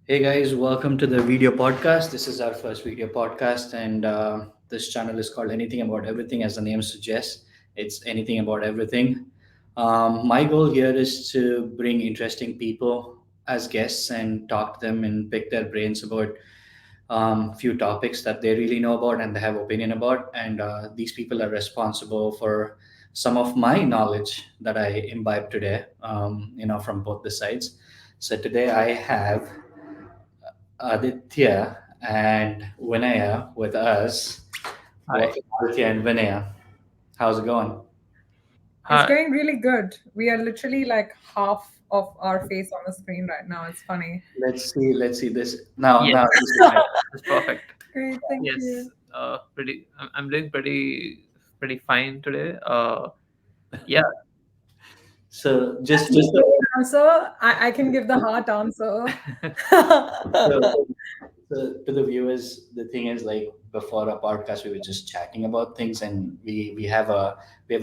Hey guys, welcome to the video podcast. This is our first video podcast, and this channel is called Anything About Everything, as the name suggests. It's anything about everything. My goal here is to bring interesting people as guests and talk to them and pick their brains about few topics that they really know about and they have opinion about. And these people are responsible for some of my knowledge that I imbibe today, from both the sides. So today I have Adithya and Vinaya with us. Hi. Welcome, Adithya and Vinaya. How's it going? It's Hi. going really good. We are literally like half of our face on the screen right now. It's funny. Let's see this now. Yes, Now, right. That's perfect. Great, thank Yes. you. Pretty. I'm doing pretty fine today. Yeah. so That's just the just straight answer. I can give the heart answer. so, so to the viewers, the thing is, like, before our podcast, we were just chatting about things, and we have a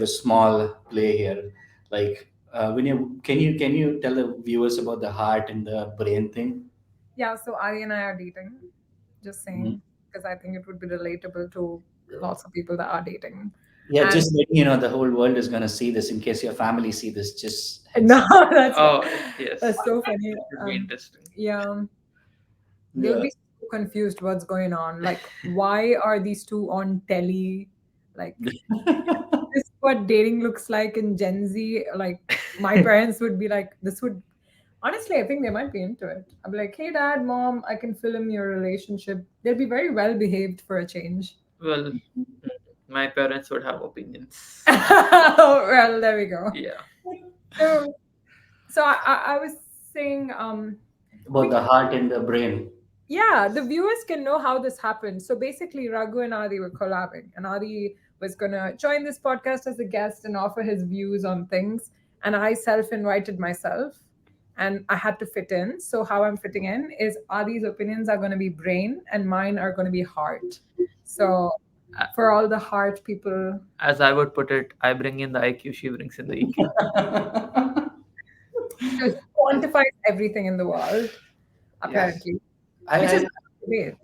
small play here. Like, when you tell the viewers about the heart and the brain thing? Yeah, so Ari and I are dating. Just Mhm. saying, because I think it would be relatable to lots of people that are dating. Yeah, And just letting you know the whole world is gonna see this. In case your family see this, just heads no, up. that's Oh, yes. that's so funny. It would be interesting. Yeah, they'll Yeah. be so confused what's going on. Like, why are these two on telly? Like, this is what dating looks like in Gen Z. Like, my parents would be like, this would honestly, I think they might be into it. I'd be like, hey, dad, mom, I can film your relationship. They'll be very well behaved for a change. Well, my parents would have opinions. Well, there we go. Yeah. So, so I was saying, About we the can, heart and the brain. yeah, the viewers can know how this happened. So basically, Raghu and Adi were collabing, and Adi was gonna join this podcast as a guest and offer his views on things. And I self-invited myself, and I had to fit in. So how I'm fitting in is Adi's opinions are gonna be brain, and mine are gonna be heart. So A- for all the heart people, As I would put it, I bring in the IQ, she brings in the EQ. just quantifies everything in the world, Yes. apparently, I, which is I great.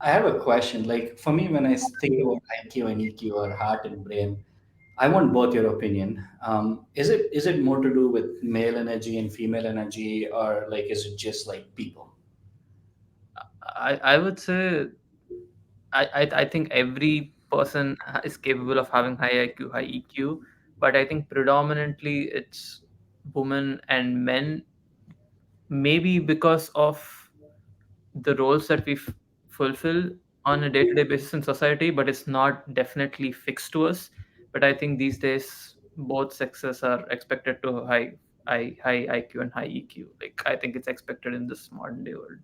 I have a question. Like, for me, when I think about IQ and EQ or heart and brain, I want both your opinion. Is it more to do with male energy and female energy, or like is it just like people? I would say I think every person is capable of having high IQ, high EQ, but I think predominantly it's women and men, maybe because of the roles that we fulfill on a day-to-day basis in society, but it's not definitely fixed to us. But I think these days both sexes are expected to high IQ and high EQ. Like I think it's expected in this modern day world.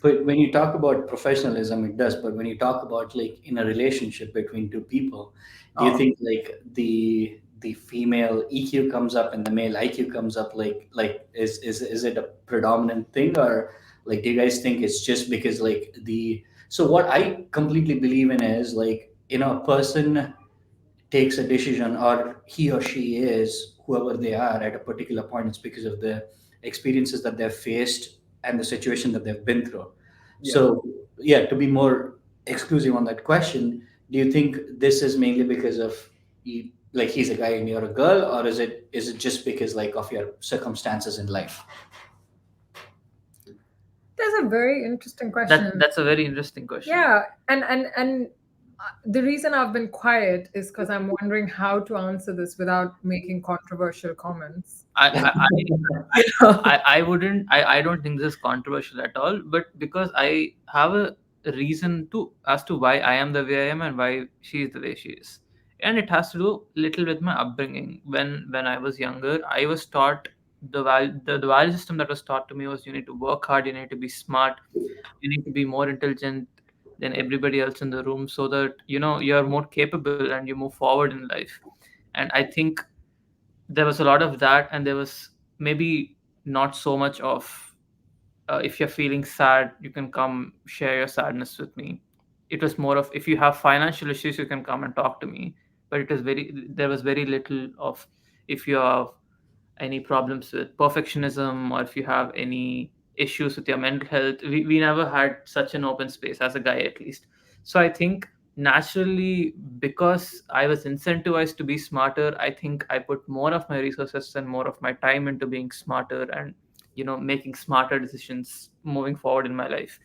But when you talk about professionalism, it does. But when you talk about, like, in a relationship between two people, do you Uh, think like the female EQ comes up and the male IQ comes up? Like is it a predominant thing, or like do you guys think it's just because like the so what I completely believe in is, like, a person takes a decision, or he or she is whoever they are at a particular point, it's because of the experiences that they've faced and the situation that they've been through. yeah. So, yeah, to be more exclusive on that question, do you think this is mainly because of like he's a guy and you're a girl, or is it just because like of your circumstances in life? That's a very interesting That question. that's a very interesting question. Yeah, and the reason I've been quiet is because I'm wondering how to answer this without making controversial comments. I I I You know? I wouldn't I don't think this is controversial at all, but because I have a reason to as to why I am the way I am and why she is the way she is. And it has to do little with my upbringing. When I was younger, I was taught the value system that was taught to me was you need to work hard, you need to be smart, you need to be more intelligent than everybody else in the room so that you're more capable and you move forward in life. And I think there was a lot of that, and there was maybe not so much of if you're feeling sad you can come share your sadness with me. It was more of if you have financial issues you can come and talk to me. But there was very little of if you have any problems with perfectionism or if you have any issues with your mental health. We never had such an open space as a guy, at least. So I think naturally, because I was incentivized to be smarter, I think I put more of my resources and more of my time into being smarter and making smarter decisions moving forward in my life.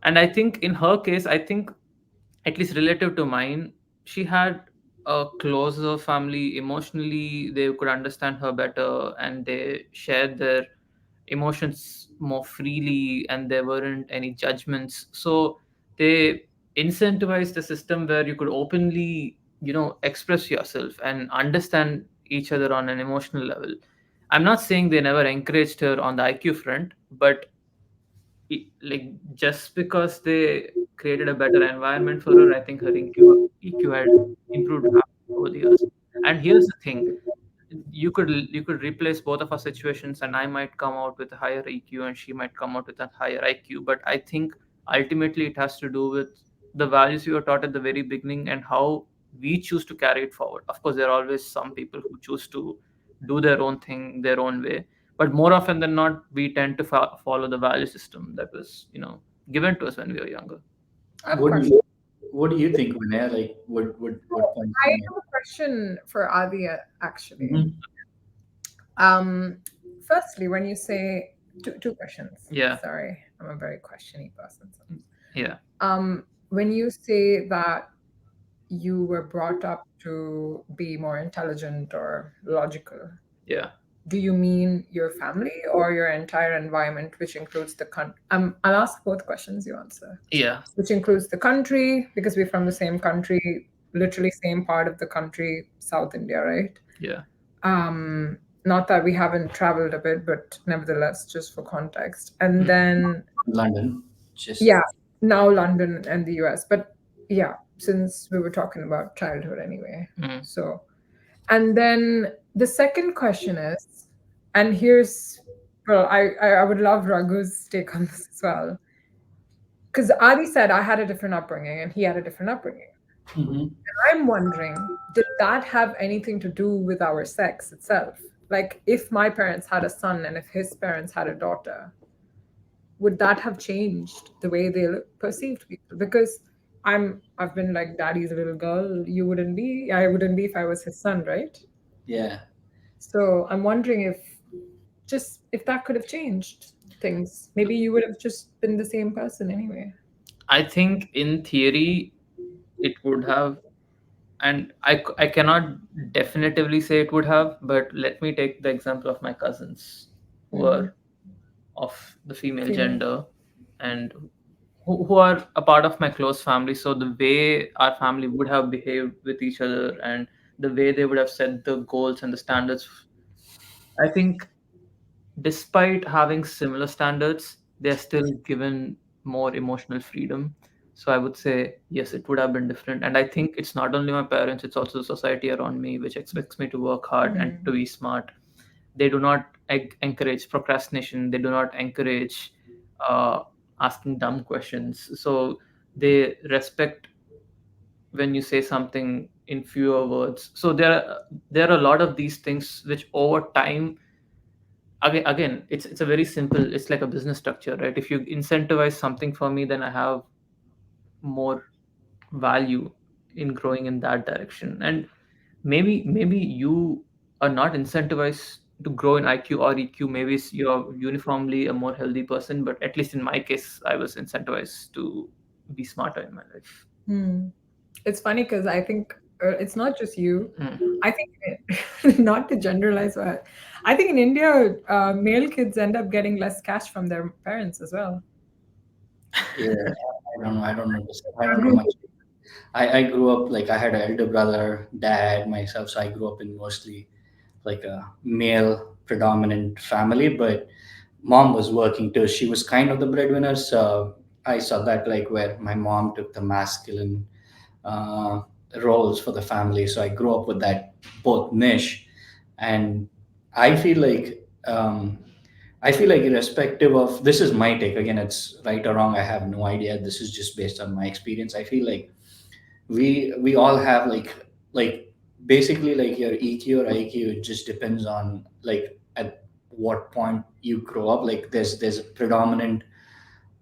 And I think in her case, I think at least relative to mine, she had a closer family. Emotionally, they could understand her better and they shared their emotions more freely, and there weren't any judgments. So they incentivized a system where you could openly, express yourself and understand each other on an emotional level. I'm not saying they never encouraged her on the IQ front, but like, just because they created a better environment for her, I think her EQ had improved rapidly over the years. And here's the thing: you could replace both of our situations, and I might come out with a higher EQ, and she might come out with a higher IQ. But I think ultimately it has to do with the values you were taught at the very beginning and how we choose to carry it forward. Of course, there are always some people who choose to do their own thing their own way, but more often than not, we tend to follow the value system that was given to us when we were younger. I have a What do question. you What do you think, Vinaya? Like, what points I you make? have a question for Adia, actually. Mhm. Um, Firstly, when you say two questions, Yeah. sorry, I'm a very questiony person. Yeah. When you say that you were brought up to be more intelligent or logical, Yeah. do you mean your family or your entire environment, which includes the country? I'll ask both questions, you answer. Yeah. Which includes the country, because we're from the same country, literally same part of the country, South India, right? Yeah. Not that we haven't traveled a bit, but nevertheless, just for context. And Mm. then, London, just yeah, now London and the US. But yeah, since we were talking about childhood anyway. Mm. So, and then the second question is, and here's, well, I would love Raghu's take on this as well. Because Adi said I had a different upbringing and he had a different upbringing. Mhm. I'm wondering, did that have anything to do with our sex itself? Like, if my parents had a son and if his parents had a daughter, would that have changed the way they perceived people? Because I've been like daddy's little girl. You wouldn't be. I wouldn't be if I was his son, right? Yeah. So I'm wondering if just if that could have changed things. Maybe you would have just been the same person anyway. I think in theory it would have, and I cannot definitively say it would have, but let me take the example of my cousins who Mm-hmm. are of the female Female. gender and who are a part of my close family. So the way our family would have behaved with each other and the way they would have set the goals and the standards, I think despite having similar standards, they're still given more emotional freedom. So I would say yes, it would have been different. And I think it's not only my parents, it's also the society around me, which expects me to work hard and to Mm. be smart. They do not encourage procrastination. They do not encourage uh, asking dumb questions. So they respect when you say something in fewer words. So there are a lot of these things which over time, again, it's a very simple, it's like a business structure, right? If you incentivize something for me, then I have more value in growing in that direction. And maybe you are not incentivized to grow in IQ or EQ. Maybe you're uniformly a more healthy person, but at least in my case, I was incentivized to be smarter in my life. Hmm. It's funny because I think it's not just you. Mm. I think not to generalize, but I think in India, male kids end up getting less cash from their parents as well. Yeah. I don't know. I don't know. I don't know much. I grew up like I had an elder brother, dad, myself. So I grew up in mostly like a male predominant family, but mom was working too. She was kind of the breadwinner. So I saw that like where my mom took the masculine uh, roles for the family. So I grew up with that both niche, and I feel like I feel like irrespective of this is my take again, it's right or wrong. I have no idea. This is just based on my experience. I feel like we all have like basically like your EQ or IQ. It just depends on like at what point you grow up. Like there's a predominant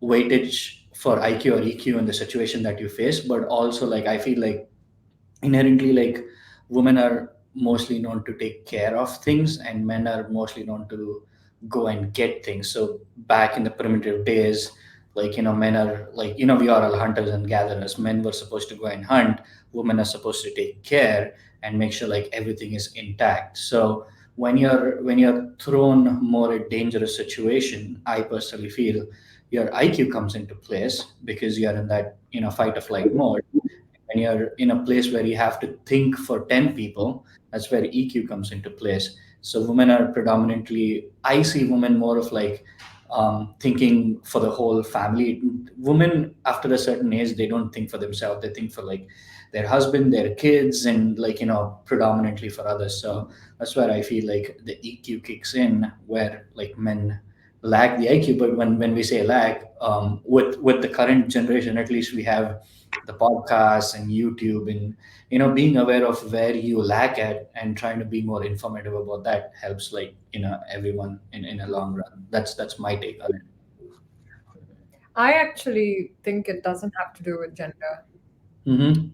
weightage for IQ or EQ in the situation that you face, but also like I feel like inherently like women are mostly known to take care of things and men are mostly known to go and get things. So back in the primitive days, like men are like we are all hunters and gatherers. Men were supposed to go and hunt, women are supposed to take care and make sure like everything is intact. So when you're thrown more a dangerous situation, I personally feel your IQ comes into place because you're in that fight or flight mode. When you're in a place where you have to think for 10 people, that's where EQ comes into place. So women are predominantly, I see women more of like thinking for the whole family. Women after a certain age, they don't think for themselves, they think for like their husband, their kids, and like predominantly for others. So that's where I feel like the EQ kicks in, where like men lack the IQ. But when we say lack, with the current generation, at least we have the podcasts and YouTube, and being aware of where you lack at and trying to be more informative about that helps like everyone in a long run. That's my take on it. I actually think it doesn't have to do with gender. Mm-hmm.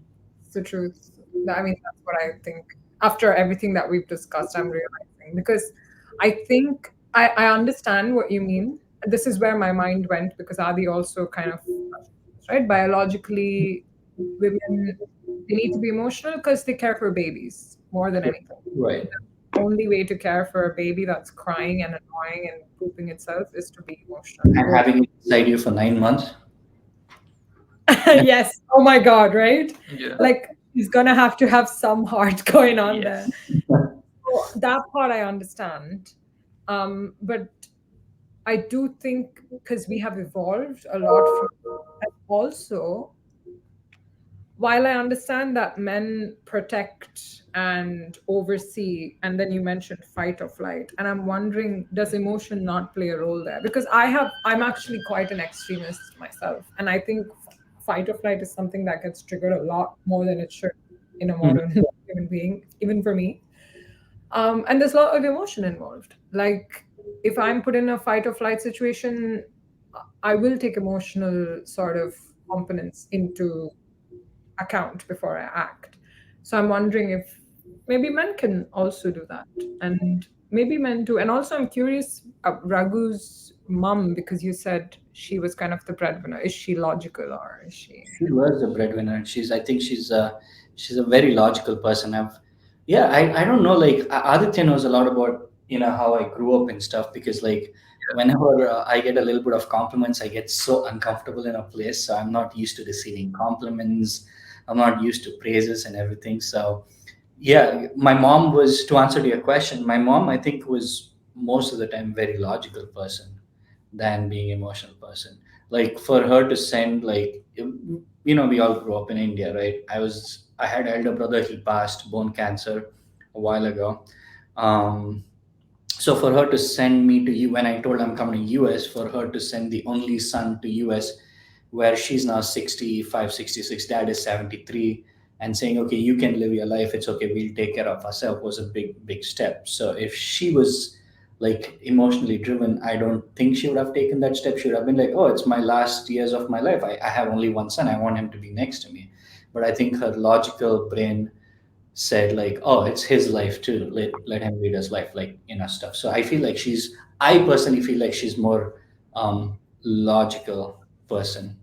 It's the truth. I mean, that's what I think. After everything that we've discussed, I'm realizing, because I think I understand what you mean. This is where my mind went, because Adi also kind of, right? Biologically, women, they need to be emotional because they care for babies more than anything. Right. The only way to care for a baby that's crying and annoying and pooping itself is to be emotional. And having it inside you for 9 months. Yes. Oh my God, right? Yeah. Like he's gonna have to have some heart going on there. Yes. So that part I understand. But I do think because we have evolved a lot from, and also, while I understand that men protect and oversee, and then you mentioned fight or flight, and I'm wondering, does emotion not play a role there? Because I'm actually quite an extremist myself, and I think fight or flight is something that gets triggered a lot more than it should in a Mhm. modern human being, even for me. And there's a lot of emotion involved. Like if I'm put in a fight or flight situation, I will take emotional sort of components into account before I act. So I'm wondering if maybe men can also do that, and maybe men do. And also, I'm curious, Raghu's mom, because you said she was kind of the breadwinner. Is she logical or is she? She was the breadwinner. I think she's a very logical person. Yeah, I don't know. Like Aditya knows a lot about how I grew up and stuff, because like whenever I get a little bit of compliments, I get so uncomfortable in a place. So I'm not used to receiving compliments. I'm not used to praises and everything. So yeah, my mom was, to answer to your question, my mom I think was most of the time very logical person than being emotional person. Like for her to send like we all grew up in India, right? I had elder brother, he passed bone cancer a while ago. So for her to send me to you, when I told I'm coming to US, for her to send the only son to US, where she's now 65, 66, dad is 73, and saying, okay, you can live your life, it's okay, we'll take care of ourselves, was a big step. So if she was like emotionally driven, I don't think she would have taken that step. She would have been like, oh, it's my last years of my life, I have only one son, I want him to be next to me. But I think her logical brain said like, oh, it's his life too, let him lead his life, like stuff. So I personally feel like she's more logical person.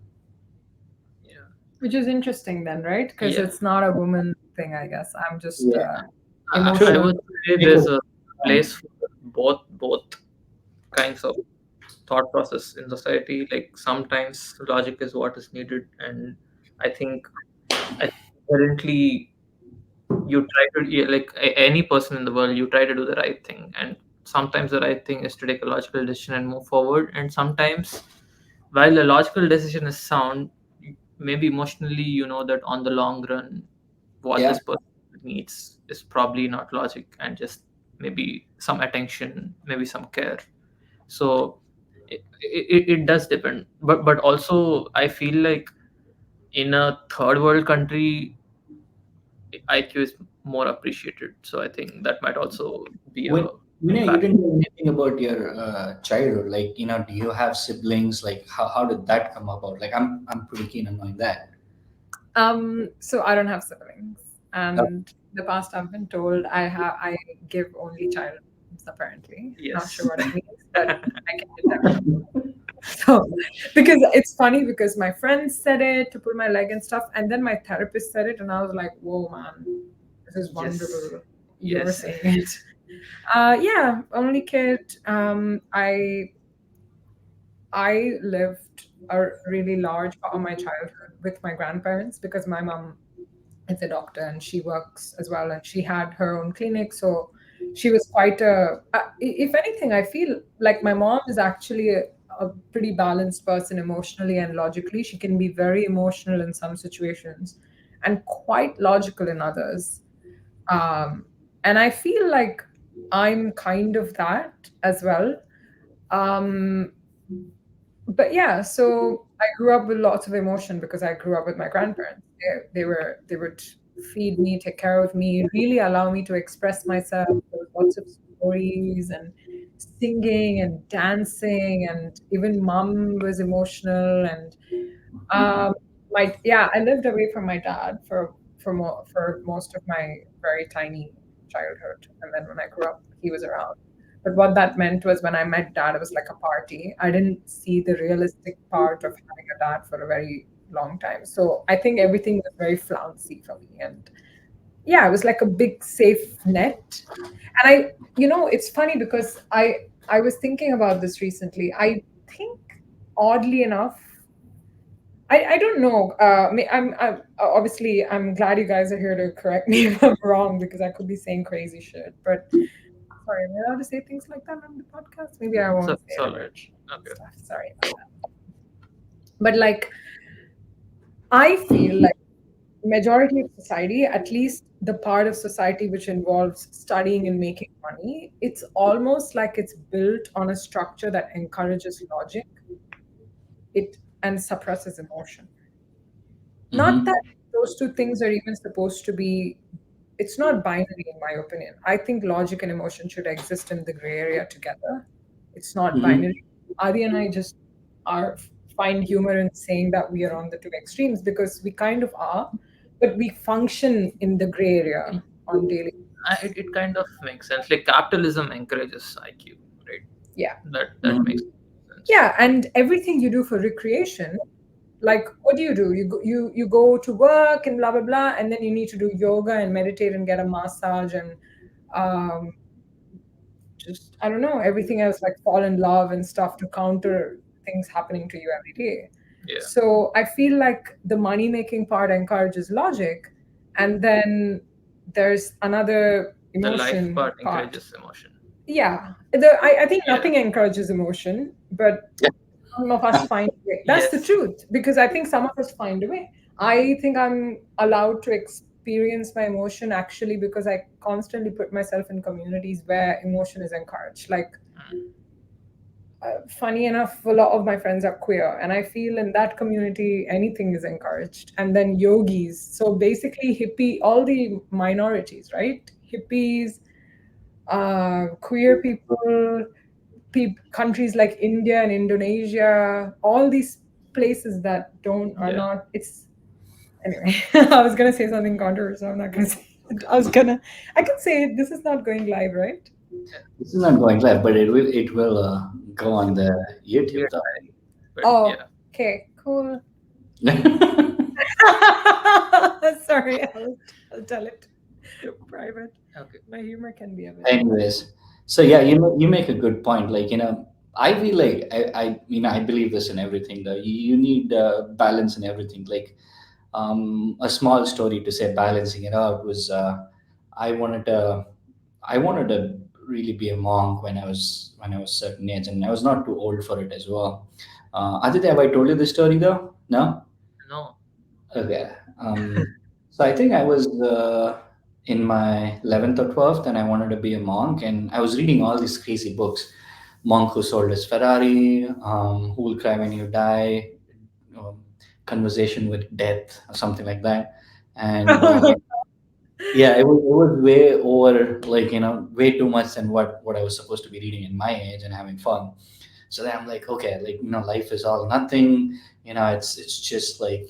Yeah. Which is interesting then, right? Because Yeah. it's not a woman thing, I guess. I'm just Yeah, I emotional. would say there's because a place for both kinds of thought process in society. Like sometimes logic is what is needed, and I think inherently you try to like any person in the world, you try to do the right thing, and sometimes the right thing is to take a logical decision and move forward, and sometimes while the logical decision is sound, maybe emotionally you know that on the long run what yeah, this person needs is probably not logic and just maybe some attention, maybe some care. So it does depend, but also I feel like in a third world country IQ is more appreciated, so I think that might also be a when You But didn't know anything about your childhood. Like, do you have siblings? Like, how did that come about? Like, I'm pretty keen on knowing that. So I don't have siblings, Uh, and the past I've been told I give only child names, apparently. Not sure yes. what it means, but I can give that. So because it's funny because my friends said it to pull my leg and stuff, and then my therapist said it, and I was like, "Whoa, man, this is Yes. wonderful. You're Yes. saying it." Yeah, only kid. I lived a really large part of my childhood with my grandparents because my mom is a doctor and she works as well, and she had her own clinic. So she was quite if anything, I feel like my mom is actually a pretty balanced person emotionally and logically. She can be very emotional in some situations and quite logical in others. Um, and I feel like I'm kind of that as well. Um, but yeah, so I grew up with lots of emotion because I grew up with my grandparents. They would feed me, take care of me, really allow me to express myself. There was lots of stories and singing and dancing, and even mom was emotional. And my yeah, I lived away from my dad for most of my very tiny childhood, and then when I grew up, he was around. But what that meant was when I met dad, it was like a party. I didn't see the realistic part of having a dad for a very long time. So I think everything was very flouncy for me, and yeah, it was like a big safe net. And it's funny because I was thinking about this recently. I think oddly enough, I don't know. I'm obviously I'm glad you guys are here to correct me if I'm wrong because I could be saying crazy shit. But sorry, am I allowed to say things like that on the podcast? Maybe I So won't say it's it all on right. and Okay. stuff. Sorry about that. But like, I feel like majority of society, at least the part of society which involves studying and making money, it's almost like it's built on a structure that encourages logic, it and suppresses emotion. Not mm-hmm. that those two things are even supposed to be, it's not binary in my opinion. I think logic and emotion should exist in the gray area together. It's not Mm-hmm. binary. Adi and I just are find humor in saying that we are on the two extremes because we kind of are, but we function in the gray area on daily basis. It kind of makes sense. Like capitalism encourages IQ, right? Yeah. That makes Mm-hmm. sense. Yeah, and everything you do for recreation, like what do? You go to work and blah blah blah, and then you need to do yoga and meditate and get a massage and um, just I don't know everything else like fall in love and stuff to counter things happening to you every day. Yeah. So I feel like the money making part encourages logic, and then there's another The life emotion part part. encourages emotion. Yeah, I think Yeah. nothing encourages emotion, but some of us find a way. That's the Yes. truth, because I think some of us find a way. I think I'm allowed to experience my emotion actually because I constantly put myself in communities where emotion is encouraged. Like, Mm. funny enough, a lot of my friends are queer, and I feel in that community anything is encouraged. And then yogis, so basically hippie, all the minorities, right? Hippies, queer people, countries like India and Indonesia, all these places that don't are Yeah. not. It's anyway. I was gonna say something controversial. I'm not gonna say it. I can say it. This is not going live, right? This is not going live, but it will go on the YouTube Weird though. guy. But Oh, yeah. okay, cool. Sorry, I'll tell it private. Okay. My humor can be a bit. Anyways, so yeah, you make a good point. Like, I feel like I believe this in everything. Though you need balance in everything. Like, a small story to say balancing it out was, I wanted to I wanted to really be a monk when I was certain age, and I was not too old for it as well. Aditya, have I told you this story though? No. No. Okay. So I think I was in my 11th or 12th, and I wanted to be a monk, and I was reading all these crazy books. Monk Who Sold His Ferrari, Who Will Cry When You Die, um, Conversation with Death, or something like that. And Oh my God. Yeah, it was way over, like, way too much than what I was supposed to be reading in my age and having fun. So then I'm like, okay, like, life is all nothing. It's just like,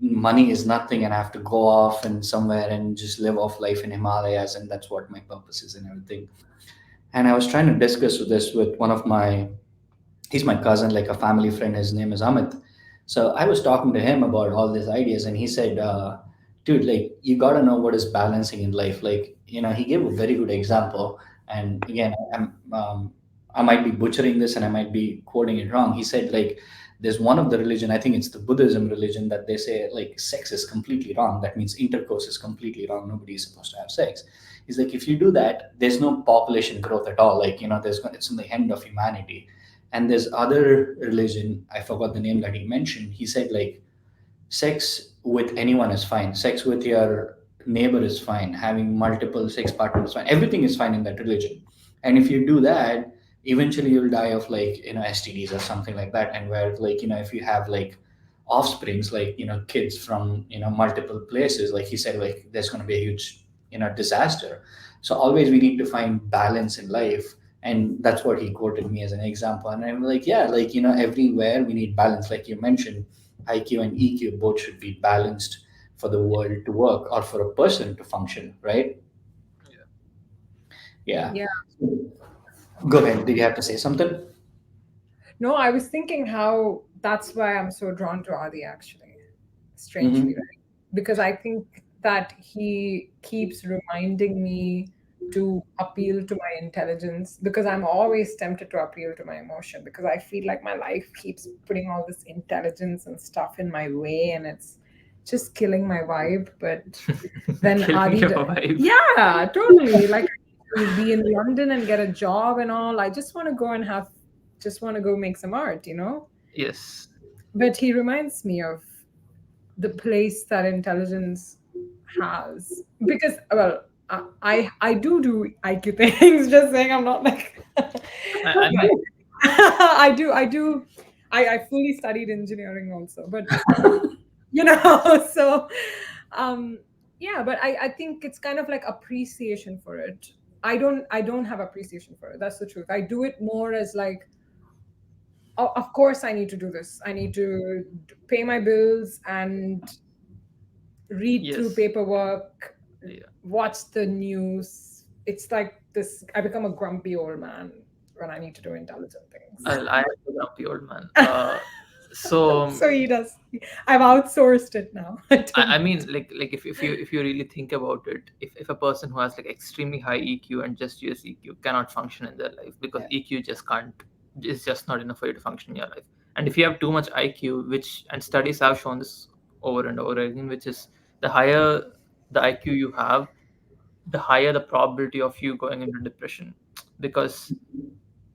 money is nothing, and I have to go off and somewhere and just live off life in Himalayas, and that's what my purpose is and everything. And I was trying to discuss this with one of my, he's my cousin, like a family friend. His name is Amit. So I was talking to him about all these ideas, and he said, "Dude, like, you got to know what is balancing in life." Like, he gave a very good example. And again, I might be butchering this and I might be quoting it wrong. He said, like, there's one of the religion, I think it's the Buddhism religion, that they say like sex is completely wrong. That means intercourse is completely wrong. Nobody is supposed to have sex. He's like, if you do that, there's no population growth at all. Like, it's in the end of humanity. And there's other religion, I forgot the name that he mentioned. He said, like, sex with anyone is fine, sex with your neighbor is fine, having multiple sex partners is fine, everything is fine in that religion. And if you do that, eventually you'll die of, like, STDs or something like that. And where, like, if you have like offsprings, like, kids from, multiple places, like he said, like, there's going to be a huge, disaster. So always we need to find balance in life. And that's what he quoted me as an example. And I'm like, yeah, like, everywhere we need balance, like you mentioned. IQ and EQ both should be balanced for the world to work, or for a person to function, right? Yeah. Yeah. Yeah. Go ahead. Did you have to say something? No, I was thinking how that's why I'm so drawn to Adi, actually, strangely, Mm-hmm. right? Because I think that he keeps reminding me to appeal to my intelligence, because I'm always tempted to appeal to my emotion, because I feel like my life keeps putting all this intelligence and stuff in my way, and it's just killing my vibe. But then Killing Adi, your vibe. yeah, totally. Like, I need to be in London and get a job and all. I just want to go and have, just want to go make some art, you know? Yes. But he reminds me of the place that intelligence has. Because, well, I do IQ things, just saying, I'm not like. I mean, I do. I fully studied engineering also, but so um yeah, but I think it's kind of like appreciation for it. I don't have appreciation for it, that's the truth. I do it more as like, of course I need to do this, I need to pay my bills and read through yes. paperwork, Yeah. watch the news. It's like this, I become a grumpy old man when I need to do intelligent things. I am a grumpy old man. So So he does. I've outsourced it now. I I don't. mean, like if you really think about it, if a person who has like extremely high EQ and just use EQ cannot function in their life, because Yeah. EQ just can't, is just not enough for you to function in your life. And if you have too much IQ, which, and studies have shown this over and over again, which is the higher the IQ you have, the higher the probability of you going into depression, because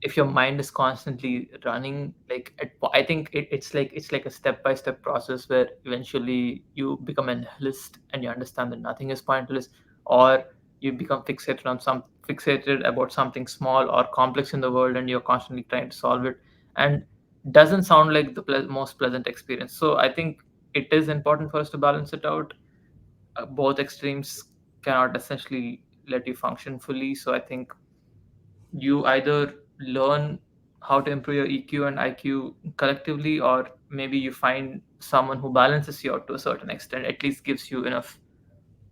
if your mind is constantly running, like I think it's like a step-by-step process where eventually you become a nihilist and you understand that nothing is pointless, or you become fixated about something small or complex in the world, and you're constantly trying to solve it, and doesn't sound like the most pleasant experience. So I think it is important for us to balance it out. Both extremes cannot essentially let you function fully. So I think you either learn how to improve your EQ and IQ collectively, or maybe you find someone who balances you out to a certain extent, at least gives you enough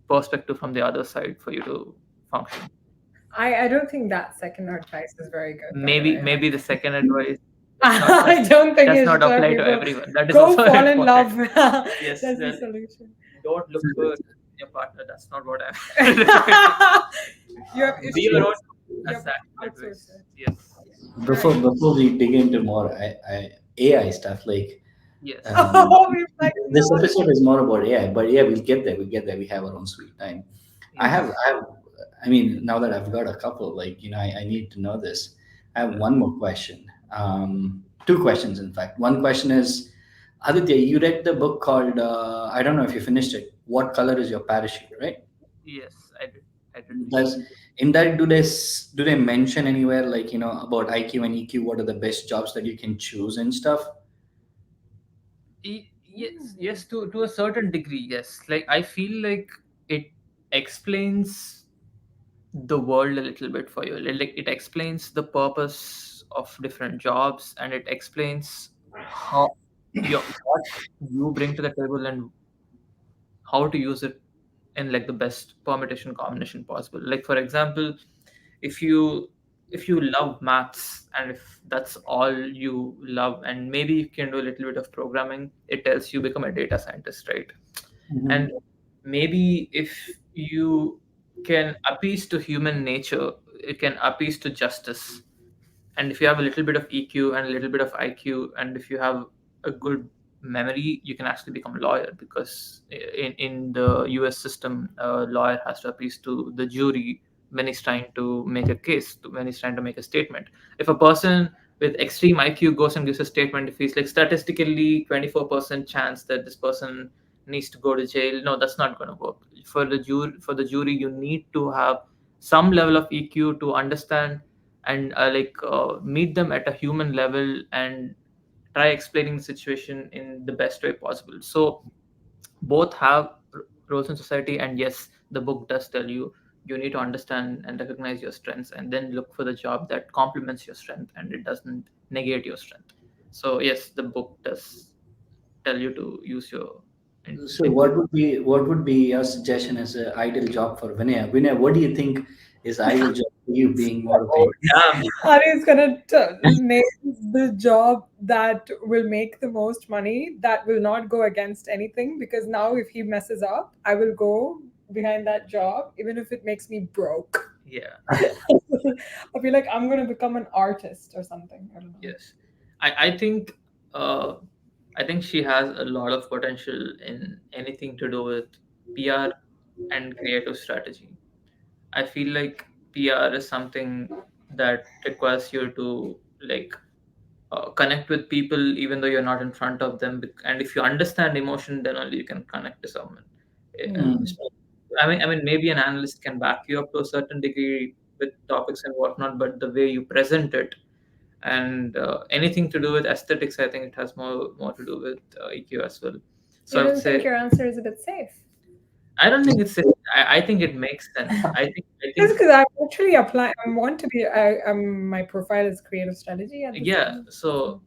perspective from the other side for you to function. I don't think that second advice is very good, by the Maybe way. maybe the second advice does not I don't think does you should not tell apply to people everyone. That is go also fall a in point. love. Yes, That's the well, solution. don't look for your partner. That's not what I'm recommending. You have Be your own. issues. You That's have the actual advice. outsourced it. Yes, Before Right. before we dig into more AI stuff, like, yes, um, Oh, we've like this not. episode is more about AI, but yeah, we'll get there. We'll get there. We have our own sweet time. I yes. have, I have, I mean, now that I've got a couple, like, I need to know this. I have one more question. Two questions, in fact. One question is, Aditya, you read the book called, I don't know if you finished it. What color is your parachute, right? Yes, I did. I did finish it. Does in that do they mention anywhere, like, about IQ and EQ? What are the best jobs that you can choose and stuff? Yes, yes, to a certain degree, yes. Like I feel like it. explains the world a little bit for you. Like it explains the purpose of different jobs, and it explains how what you bring to the table and how to use it in like the best permutation combination possible. Like for example, if you love maths, and if that's all you love, and maybe you can do a little bit of programming, it tells you become a data scientist, right? And Mhm. maybe if you can appease to human nature, it can appease to justice. And if you have a little bit of EQ and a little bit of IQ, and if you have a good memory, you can actually become a lawyer, because in the US system, a lawyer has to appease to the jury when he's trying to make a case, when he's trying to make a statement. If a person with extreme IQ goes and gives a statement, if he's like statistically 24% chance that this person needs to go to jail, no, that's not going to work. For the jury, you need to have some level of EQ to understand and meet them at a human level and try explaining the situation in the best way possible. So both have roles in society, and yes, the book does tell you you need to understand and recognize your strengths and then look for the job that complements your strength and it doesn't negate your strength. So yes, the book does tell you to use your So intuition. what would be your suggestion as an ideal job for Vinaya? Vinaya, what do you think is ideal job for you being more of Oh, a Yeah. Ari is gonna name the job that will make the most money, that will not go against anything. Because now, if he messes up, I will go behind that job, even if it makes me broke. Yeah. I'll be like, I'm gonna become an artist or something. I don't know. Yes, I think uh, I think she has a lot of potential in anything to do with PR and creative strategy. I feel like PR is something that requires you to connect with people even though you're not in front of them, and if you understand emotion, then only you can connect to someone. Hmm. Mm. So, I mean, maybe an analyst can back you up to a certain degree with topics and whatnot, but the way you present it and anything to do with aesthetics, I think it has more to do with EQ as well. So You I would don't think say your answer is a bit safe? I don't think it's I think it makes sense. I Just think because I actually apply, I want to be. My profile is creative strategy at this yeah. time. So.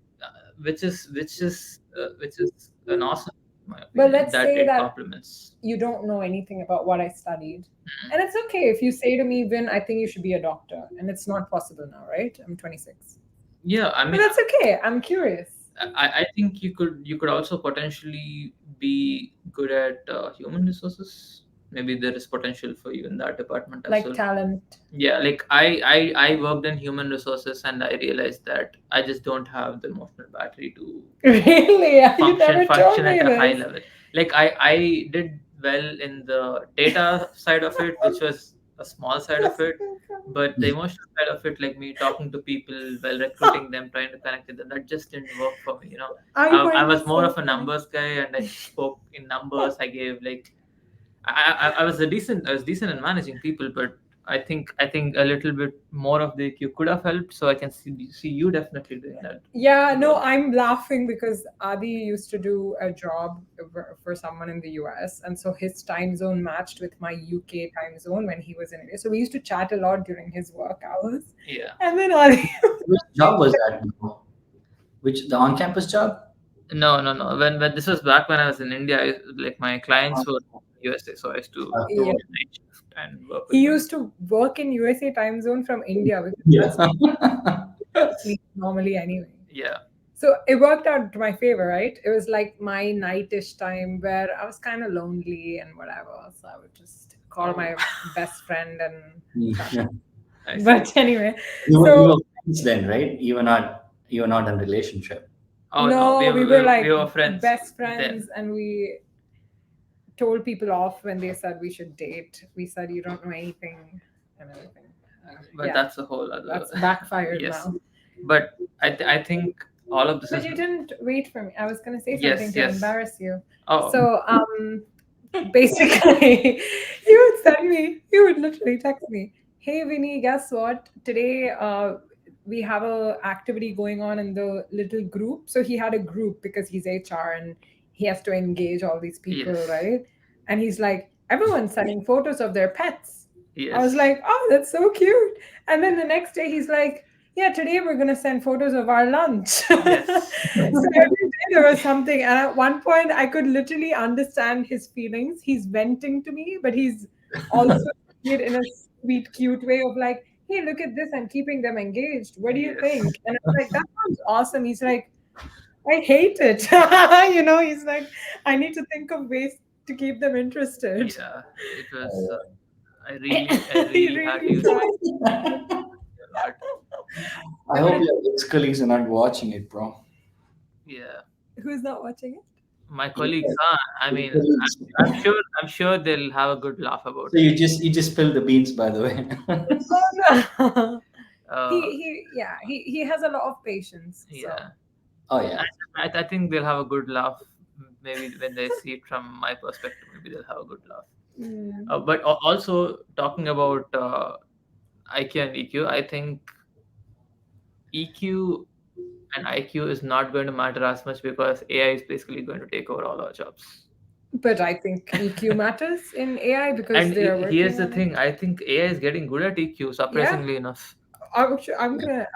So which is an awesome, in my But opinion, let's that say it that complements. you don't know anything about what I studied. Mhm. And it's okay if you say to me, Vin, I think you should be a doctor. And it's not possible now, right? I'm 26. Yeah, I But mean, that's okay. I'm curious. I think you could also potentially be good at human resources. Maybe there is potential for you in that department as Like well. talent. Yeah, like I worked in human resources, and I realized that I just don't have the emotional battery to Really? You never told function me at a high this. level. Like I did well in the data side of it, which was a small side of it, but the emotional side of it, like me talking to people while recruiting them, trying to connect with them, that just didn't work for me. I I find was this more so of a funny. numbers guy, and I spoke in numbers. I gave like I was decent in managing people, but I think a little bit more of the EQ could have helped. So I can see you definitely doing that Yeah, no, role. I'm laughing because Adi used to do a job for someone in the US. And so his time zone matched with my UK time zone when he was in India. So we used to chat a lot during his work hours. Yeah. And then Adi Which job was that? Now? Which the on-campus job? No, no, no. When this was back when I was in India, like my clients were USA, so I used to do yeah, night shift and work he with them. used to work in USA time zone from India because Yeah. that's sleep normally anyway. Yeah. So it worked out to my favor, right? It was like my nightish time where I was kind of lonely and whatever. So I would just call my best friend and chat. Yeah. I see. But anyway, You so were friends then, right? You were not in relationship. Oh no, no, we were we like were friends best then, friends and we told people off when they said we should date. We said you don't know anything and everything. but Yeah, that's a whole other. that's backfired Yes, now. but I think all of this But is you didn't wait for me. I was going to say something yes, to yes. embarrass you. Oh, So, basically, you would send me, you would literally text me, hey, Vinny, guess what? Today, we have a activity going on in the little group. So he had a group because he's HR and he has to engage all these people, yes. right? And he's like, everyone's sending photos of their pets. I was Yes. like, oh, that's so cute. And then the next day he's like, yeah, today we're going to send photos of our lunch. So Yes. every day there was something. And at one point, I could literally understand his feelings. He's venting to me, but he's also doing it in a sweet, cute way of like, hey, look at this. I'm keeping them engaged. What do you Yes. think? And I'm like, that sounds awesome. He's like, I hate it. He's like, I need to think of ways to keep them interested. Yeah. It was. Uh, I He really had to really use tried. a lot. I Yeah, but hope your ex-colleagues are not watching it, bro. Yeah. who's not watching it? My colleagues, huh? I Your mean, colleagues. I'm sure. I'm sure they'll have a good laugh about So it. you just spilled the beans, by the way. Oh no. Uh, He has a lot of patience. So yeah. Oh yeah. I think they'll have a good laugh. Maybe when they see it from my perspective, maybe they'll have a good laugh. mm. But also talking about IQ and EQ, I think EQ and IQ is not going to matter as much because AI is basically going to take over all our jobs. But I think EQ matters in AI because And they are here's working the on it. thing: I think AI is getting good at EQ, Yeah, surprisingly enough. I'm gonna.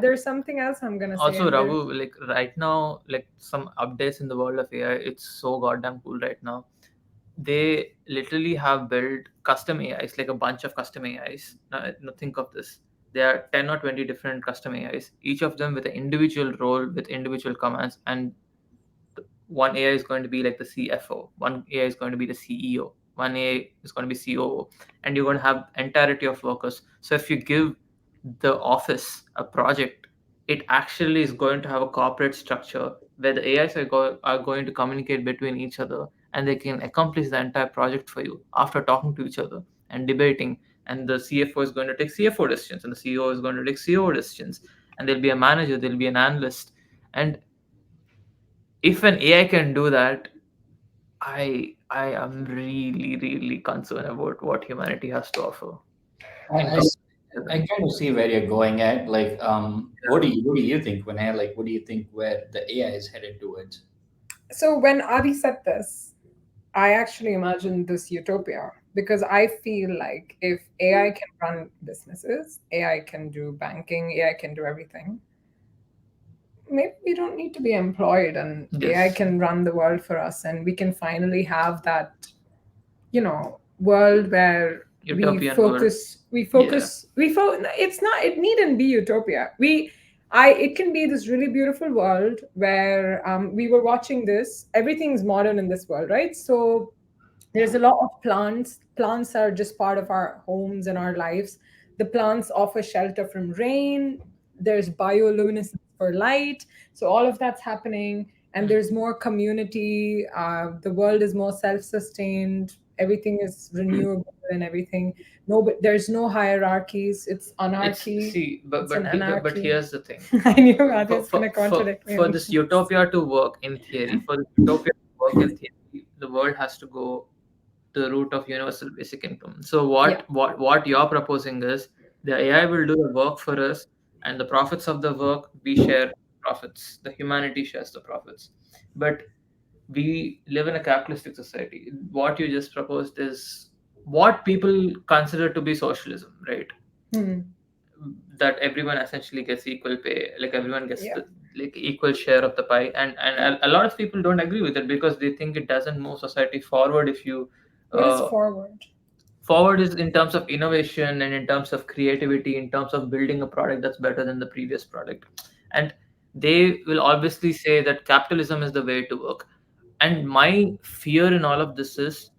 There's something else I'm gonna say Also, in there. Raghu, like right now, like some updates in the world of AI, it's so goddamn cool right now. They literally have built custom AIs, like a bunch of custom AIs. Now think of this. There are 10 or 20 different custom AIs, each of them with an individual role, with individual commands, and one AI is going to be like the CFO, one AI is going to be the CEO, one AI is going to be COO, and you're going to have entirety of workers. So if you give the office a project, it actually is going to have a corporate structure where the AIs are going to communicate between each other, and they can accomplish the entire project for you after talking to each other and debating. And the CFO is going to take CFO decisions, and the CEO is going to take CEO decisions, and there'll be a manager, there'll be an analyst. And if an AI can do that, I am really really concerned about what humanity has to offer I, in I s- I comparison. kind of see where you're going at. Like, what do you think, Vinay? Like, what do you think where the AI is headed towards? So when Adi said this, I actually imagined this utopia because I feel like if AI can run businesses, AI can do banking, AI can do everything, maybe we don't need to be employed and AI Yes, can run the world for us and we can finally have that, world where we utopian world. focus, we Yeah, focus, we focus. It's not, it needn't be utopia. It can be this really beautiful world where we were watching this, everything's modern in this world, right? So there's a lot of plants. Plants are just part of our homes and our lives. The plants offer shelter from rain. There's bioluminescence for light. So all of that's happening. And mm. there's more community. The world is more self-sustained. Everything is renewable and everything. No, but there's no hierarchies. It's It's anarchy. see, but It's an but anarchy. here's the thing: I knew for Aditya's for gonna for, contradict me for on this this. utopia to work in theory, for the utopia to work in theory, the world has to go to the route of universal basic income. So Yeah. what you're proposing is the AI will do the work for us, and the profits of the work we share profits. The humanity shares the profits, but we live in a capitalistic society. What you just proposed is what people consider to be socialism, right? Hmm. That everyone essentially gets equal pay, like everyone gets Yeah. the like equal share of the pie, and a lot of people don't agree with it because they think it doesn't move society forward if you What is uh, forward? forward is in terms of innovation and in terms of creativity, in terms of building a product that's better than the previous product. And they will obviously say that capitalism is the way to work. And my fear in all of this is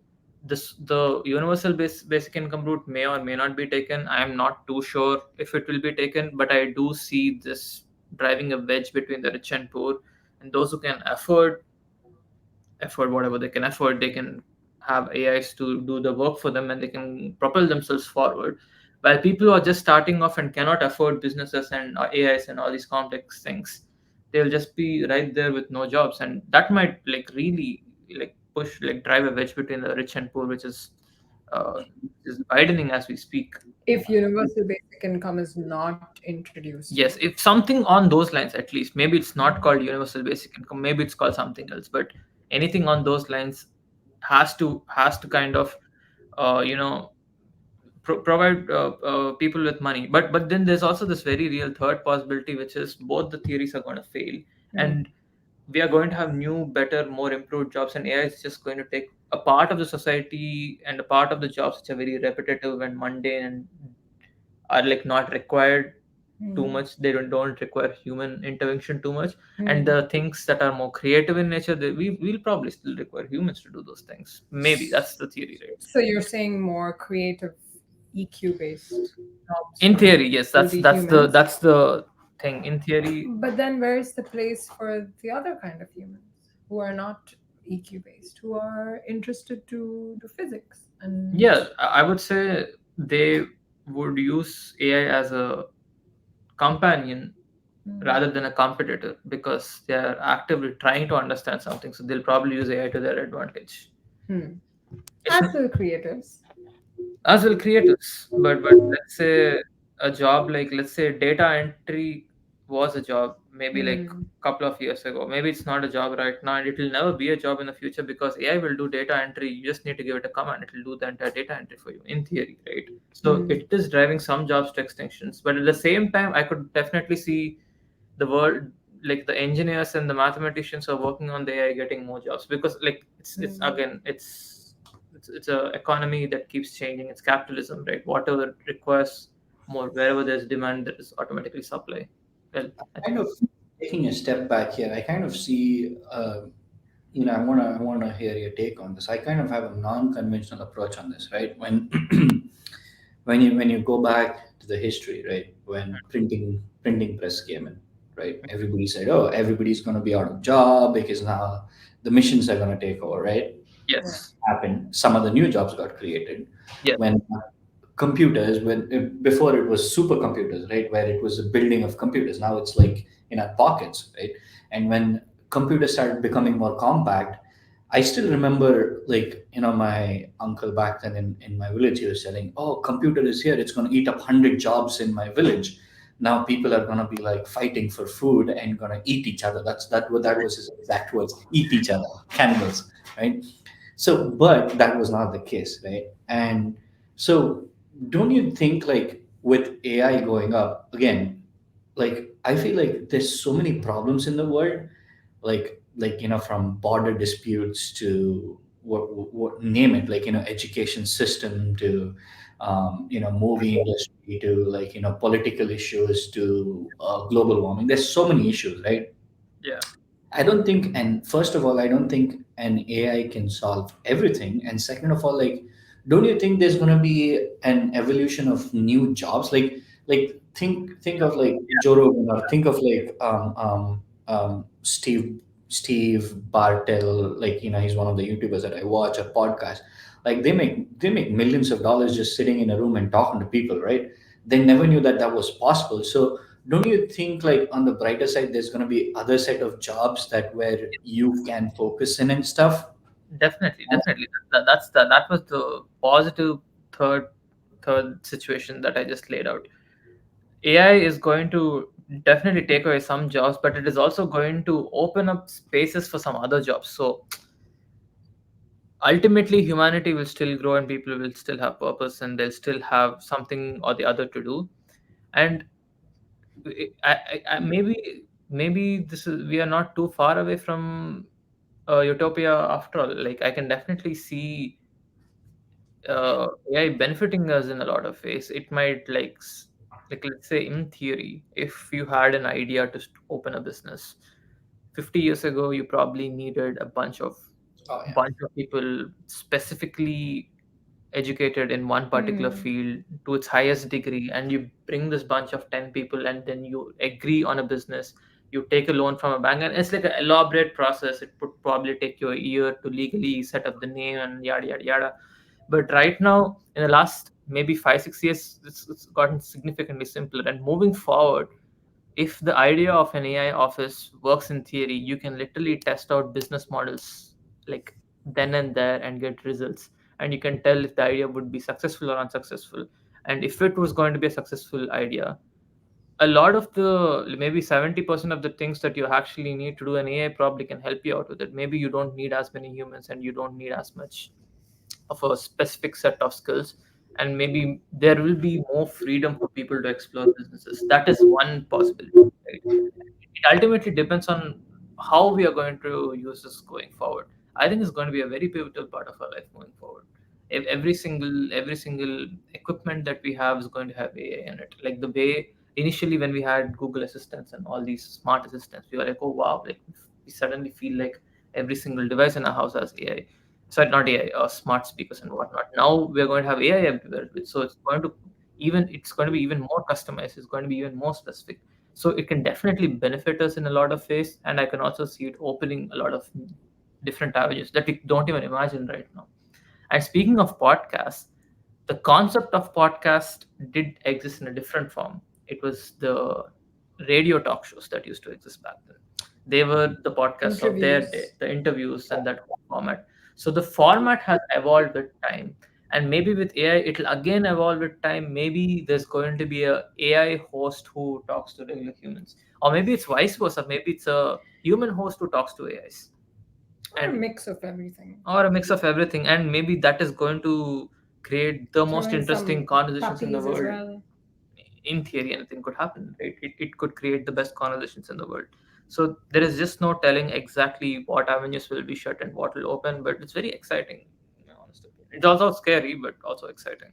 this: the universal basic income route may or may not be taken. I am not too sure if it will be taken, but I do see this driving a wedge between the rich and poor, and those who can afford whatever they can afford, they can have AIs to do the work for them and they can propel themselves forward. While people who are just starting off and cannot afford businesses and AIs and all these complex things, they'll just be right there with no jobs, and that might like really like push like drive a wedge between the rich and poor, which is widening as we speak. If universal basic income is not introduced. Yes, if something on those lines, at least maybe it's not called universal basic income, maybe it's called something else, but anything on those lines has to kind of you know, provide people with money. But then there's also this very real third possibility, which is both the theories are going to fail, Hmm. and we are going to have new, better, more improved jobs, and AI is just going to take a part of the society and a part of the jobs which are very repetitive and mundane and are like not required too Hmm. much. They don't require human intervention too much. And Hmm. the things that are more creative in nature, we'll probably still require humans to do those things. Maybe that's the theory, right? So you're saying more creative EQ based jobs In will theory, yes, will that's be that's the humans. that's the thing. In theory, But then where's the place for the other kind of humans who are not EQ based, who are interested to do physics and yeah, I would say they would use AI as a companion hmm, rather than a competitor, because they are actively trying to understand something. So they'll probably use AI to their advantage. hmm. It's As the creatives. as well creators, but let's say a job like, let's say, data entry was a job maybe like Hmm. a couple of years ago. Maybe it's not a job right now, and it will never be a job in the future, because AI will do data entry. You just need to give it a command, it will do the entire data entry for you, in theory, right? So Hmm. it is driving some jobs to extinctions, but at the same time I could definitely see the world, like the engineers and the mathematicians who are working on the AI getting more jobs, because like it's Hmm. again it's a economy that keeps changing. It's capitalism, right? Whatever requires more, wherever there's demand, there is automatically supply. Well, I Kind think of taking a step back here, I kind of see, I wanna hear your take on this. I kind of have a non-conventional approach on this, right? When when you go back to the history, right? When printing press came in, right? Everybody said, "Oh, everybody's going to be out of job because now the machines are going to take over," right? Yeah. yes, Happened. Some of the new jobs got created yes, when computers, before it was supercomputers, right, where it was a building of computers. Now it's like in our pockets, right? And when computers started becoming more compact, I still remember, like, my uncle back then in my village, he was saying, "Oh, computer is here, it's going to eat up 100 jobs in my village." Now people are going to be like fighting for food and going to eat each other. That was his exact words: eat each other, cannibals, right? So, but that was not the case, right? And so, don't you think, like, with AI going up again, like, I feel like there's so many problems in the world, from border disputes to what name it, like, education system to movie industry to, like, political issues to global warming. There's so many issues, right? yeah, I don't think, and first of all, I don't think an AI can solve everything. And second of all, like, don't you think there's going to be an evolution of new jobs? Think of like Joe Rogan, or think of like Steve Bartel. Like, he's one of the YouTubers that I watch, a podcast. Like, they make millions of dollars just sitting in a room and talking to people, right? They never knew that that was possible. So don't you think, like, on the brighter side, there's going to be other set of jobs that where you can focus in and stuff? definitely. That was the positive third third situation that I just laid out. AI is going to definitely take away some jobs, but it is also going to open up spaces for some other jobs. So ultimately, humanity will still grow, and people will still have purpose, and they'll still have something or the other to do. And maybe this is, we are not too far away from utopia after all. Like, I can definitely see AI benefiting us in a lot of ways. It might like, let's say, in theory, if you had an idea to open a business 50 years ago, you probably needed a Oh yeah. bunch of people specifically educated in one particular Hmm. field to its highest degree, and you bring this bunch of 10 people, and then you agree on a business. You take a loan from a bank, and it's like an elaborate process. It would probably take you a year to legally set up the name and yada yada yada. But right now, in the last maybe 5 6 years, it's gotten significantly simpler. And moving forward, if the idea of an AI office works in theory, you can literally test out business models like then and there and get results. And you can tell if the idea would be successful or unsuccessful. And if it was going to be a successful idea, a lot of the maybe 70% of the things that you actually need to do, an AI probably can help you out with it. Maybe you don't need as many humans, and you don't need as much of a specific set of skills, and maybe there will be more freedom for people to explore businesses. That is one possibility, right? It ultimately depends on how we are going to use this going forward. I think it's going to be a very pivotal part of our life going forward. Every single equipment that we have is going to have AI in it. Like the way initially when we had Google Assistants and all these smart assistants, we were like, oh wow, like we suddenly feel like every single device in our house has AI. Sorry, not AI, smart speakers and whatnot. Now we're going to have AI everywhere, so it's going to be even more customized. It's going to be even more specific. So it can definitely benefit us in a lot of ways, and I can also see it opening a lot of different avenues that we don't even imagine right now. And speaking of podcasts, the concept of podcast did exist in a different form. It was the radio talk shows that used to exist back then. They were the podcasts of their day, Interviews. the interviews and that whole format. So the format has evolved with time. And maybe with AI, it'll again evolve with time. Maybe there's going to be a AI host who talks to regular humans. Or maybe it's vice versa. Maybe it's a human host who talks to AIs. Or a And mix of everything. or a mix of everything, and maybe that is going to create the Throw most in interesting some conversations in the puppies as world. well. In theory, anything could happen, right? It could create the best conversations in the world. So there is just no telling exactly what avenues will be shut and what will open, but it's very exciting, in my honest opinion. It's also scary but also exciting.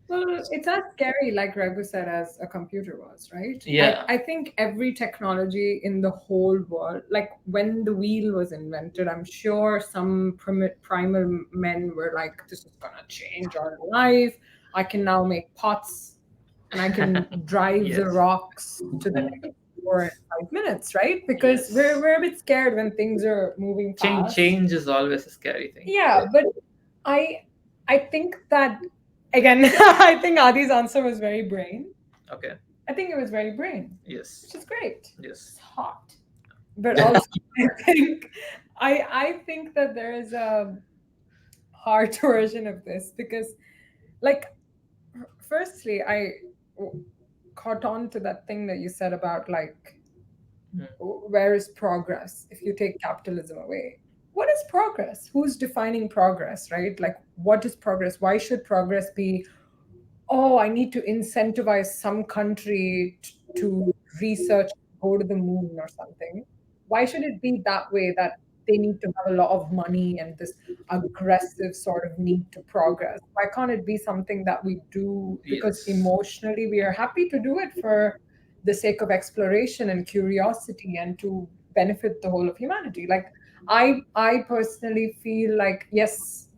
Well, it's as scary, like Raghu said, as a computer was, right? Yeah. I think every technology in the whole world, like when the wheel was invented, I'm sure some primal men were like, this is going to change our life. I can now make pots and I can drive the Yes. rocks to the next door in 5 minutes, right? Because Yes. we're a bit scared when things are moving fast. Change is always a scary thing. Yeah, but I I think that again, I think Adi's answer was very brain. Okay. I think it was very brain, Yes. which is great. Yes. It's hot. But also I think that there is a hard version of this because like firstly I caught on to that thing that you said about like Mm. where is progress if you take capitalism away? What is progress? Who's defining progress, right? Like, what is progress? Why should progress be, oh, I need to incentivize some country to research, go to the moon or something? Why should it be that way that they need to have a lot of money and this aggressive sort of need to progress? Why can't it be something that we do because Yes. emotionally we are happy to do it for the sake of exploration and curiosity and to benefit the whole of humanity? Like I personally feel like yes,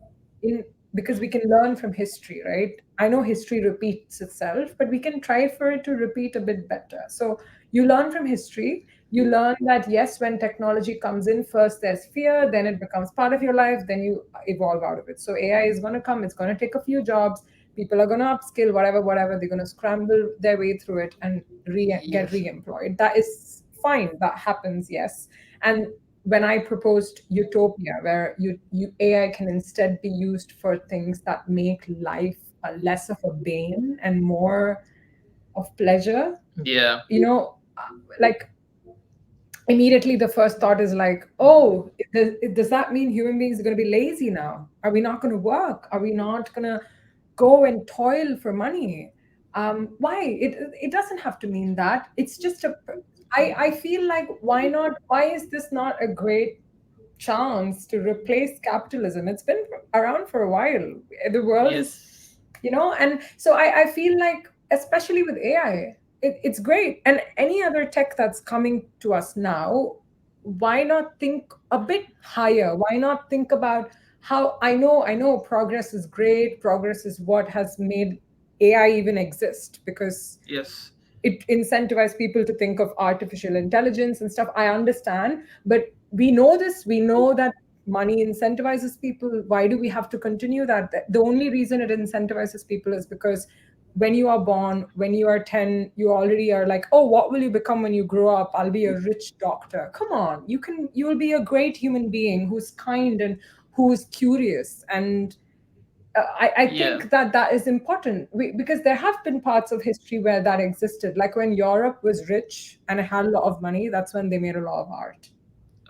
in because we can learn from history, right? I know history repeats itself, but we can try for it to repeat a bit better. So you learn from history. You learn that yes, when technology comes in, first there's fear, then it becomes part of your life, then you evolve out of it. So AI is going to come, it's going to take a few jobs. People are going to upskill, whatever. They're going to scramble their way through it and get Yes. re-employed. That is fine. That happens, yes. And when I proposed utopia, where AI can instead be used for things that make life less of a bane and more of pleasure, Yeah. you know, like immediately the first thought is like, oh, does that mean human beings are going to be lazy now? Are we not going to work? Are we not going to go and toil for money? Why? It doesn't have to mean that. It's just a. I feel like why not? Why is this not a great chance to replace capitalism? It's been around for a while. The world is, Yes. and so I feel like, especially with AI, it's great. And any other tech that's coming to us now, why not think a bit higher? Why not think about how I know progress is great. Progress is what has made AI even exist because Yes. it incentivizes people to think of artificial intelligence and stuff. I understand, but we know this. We know that money incentivizes people. Why do we have to continue that? The only reason it incentivizes people is because when you are born, when you are 10, you already are like, oh, what will you become when you grow up? I'll be a rich doctor. Come on, you will be a great human being who's kind and who's curious. And I Yeah. think that that is important because there have been parts of history where that existed. Like when Europe was rich and had a lot of money, that's when they made a lot of art.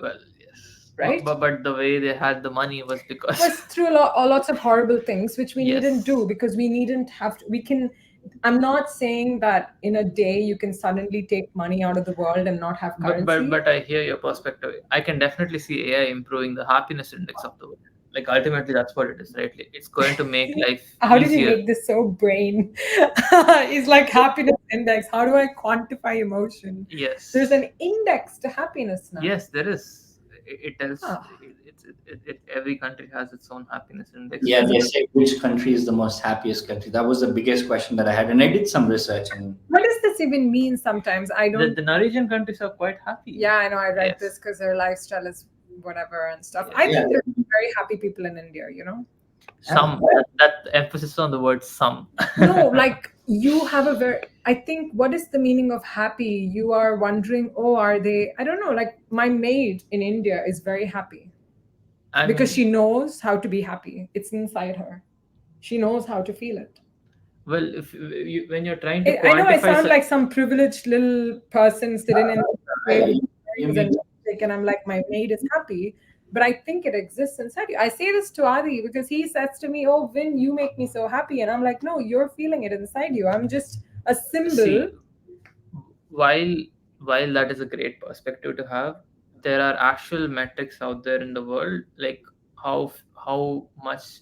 Well, yes. right? But the way they had the money was because Was through lots of horrible things which we needn't yes. do, because we needn't have to, we can, I'm not saying that in a day you can suddenly take money out of the world and not have currency. But I hear your perspective. I can definitely see AI improving the happiness index of the world. Like ultimately, that's what it is, right? Like, it's going to make life How did you easier. make this so brain? It's like happiness index. How do I quantify emotion? There's Yes, an index to happiness now. yes, there is. It tells. Ah, Every country has its own happiness index. Yeah, they say which country is the most happiest country. That was the biggest question that I had, and I did some research. And what does this even mean? Sometimes I The, don't. the Norwegian countries are quite happy. Yeah, I know. I read Yes. this because their lifestyle is whatever and stuff. Yeah. I yeah, think there's very happy people in India. You know. Some that emphasis on the word some. No, like you have a very, I think, what is the meaning of happy? You are wondering, oh, are they, I don't know, like my maid in India is very happy I because mean, she knows how to be happy. It's inside her. She knows how to feel it. well, if when you're trying to I know I quantify, sound like some privileged little person sitting in the I, way I, with you berries mean and milkshake, and I'm like, my maid is happy. But I think it exists inside you. I say this to Adi because he says to me, oh, Vin, you make me so happy. And I'm like, no, you're feeling it inside you. I'm just a symbol. see, while while that is a great perspective to have, there are actual metrics out there in the world, like how much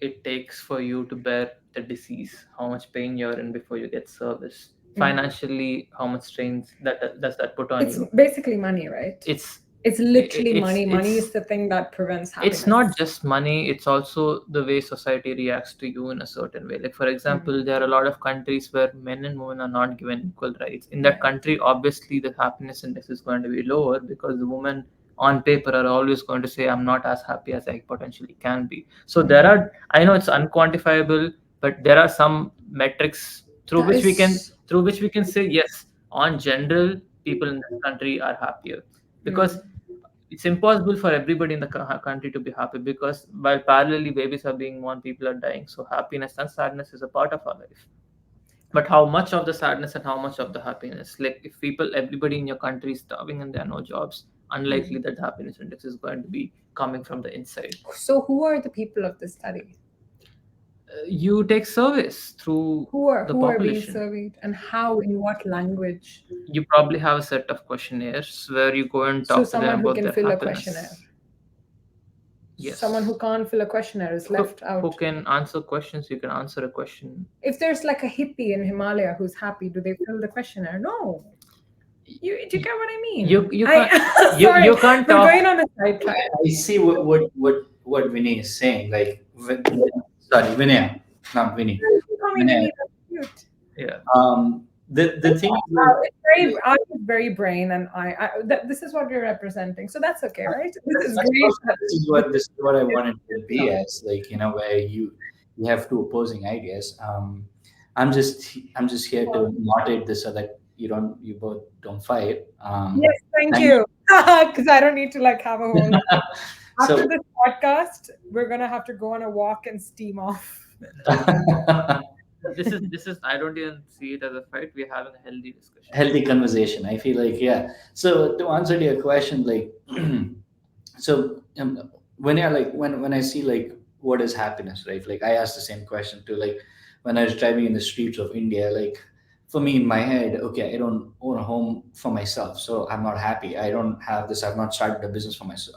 it takes for you to bear the disease, how much pain you're in before you get service, financially, how much strains does that put on It's you. basically money, right? It's It's literally it's money. Money it's is the thing that prevents it's happiness. not just money, it's also the way society reacts to you in a certain way. Like for example, there are a lot of countries where men and women are not given equal rights. In that country, obviously the happiness index is going to be lower because the women on paper are always going to say, I'm not as happy as I potentially can be. So there are, I know it's unquantifiable, but there are some metrics through That which we can is, through which we can say yes, on general people in this country are happier. Because it's impossible for everybody in the country to be happy, because while parallelly babies are being born, people are dying. So happiness and sadness is a part of our life. But how much of the sadness and how much of the happiness? Like if everybody in your country is starving and there are no jobs, unlikely that the happiness index is going to be coming from the inside. so who are the people of this study? You take surveys through the Who are being population. surveyed and how, in what language? You probably have a set of questionnaires where you go and So talk to them someone who about can their fill a questionnaire. happiness. Yes. Someone who can't fill a questionnaire is left Who out. can answer questions? You can answer a question. If there's like a hippie in Himalaya who's happy, do they fill the questionnaire? No. Do you get what I mean? You can't Sorry, you can't we're talk. going on a sidetrack. I see what Vinay is saying. Like, sorry, Vinay, not Vinny. You call me Vinay. Vinny, that's cute. Yeah. The thing is, It's very, I was very brain, and this is what you're representing, so that's okay, right? This is that's great. perfect. This is what I wanted to be as, like, where you have two opposing ideas. I'm just here to moderate this so that you both don't fight. Yes, thank Thank you. Because I don't need to like have a whole. After so this podcast, we're gonna have to go on a walk and steam off. This is I don't even see it as a fight. We're having a healthy discussion. healthy conversation. I feel like, yeah. So to answer to your question, like, so when I like when I see like what is happiness, right? Like I asked the same question to, like, when I was driving in the streets of India. Like for me in my head, okay, I don't own a home for myself, so I'm not happy. I don't have this. I've not started a business for myself.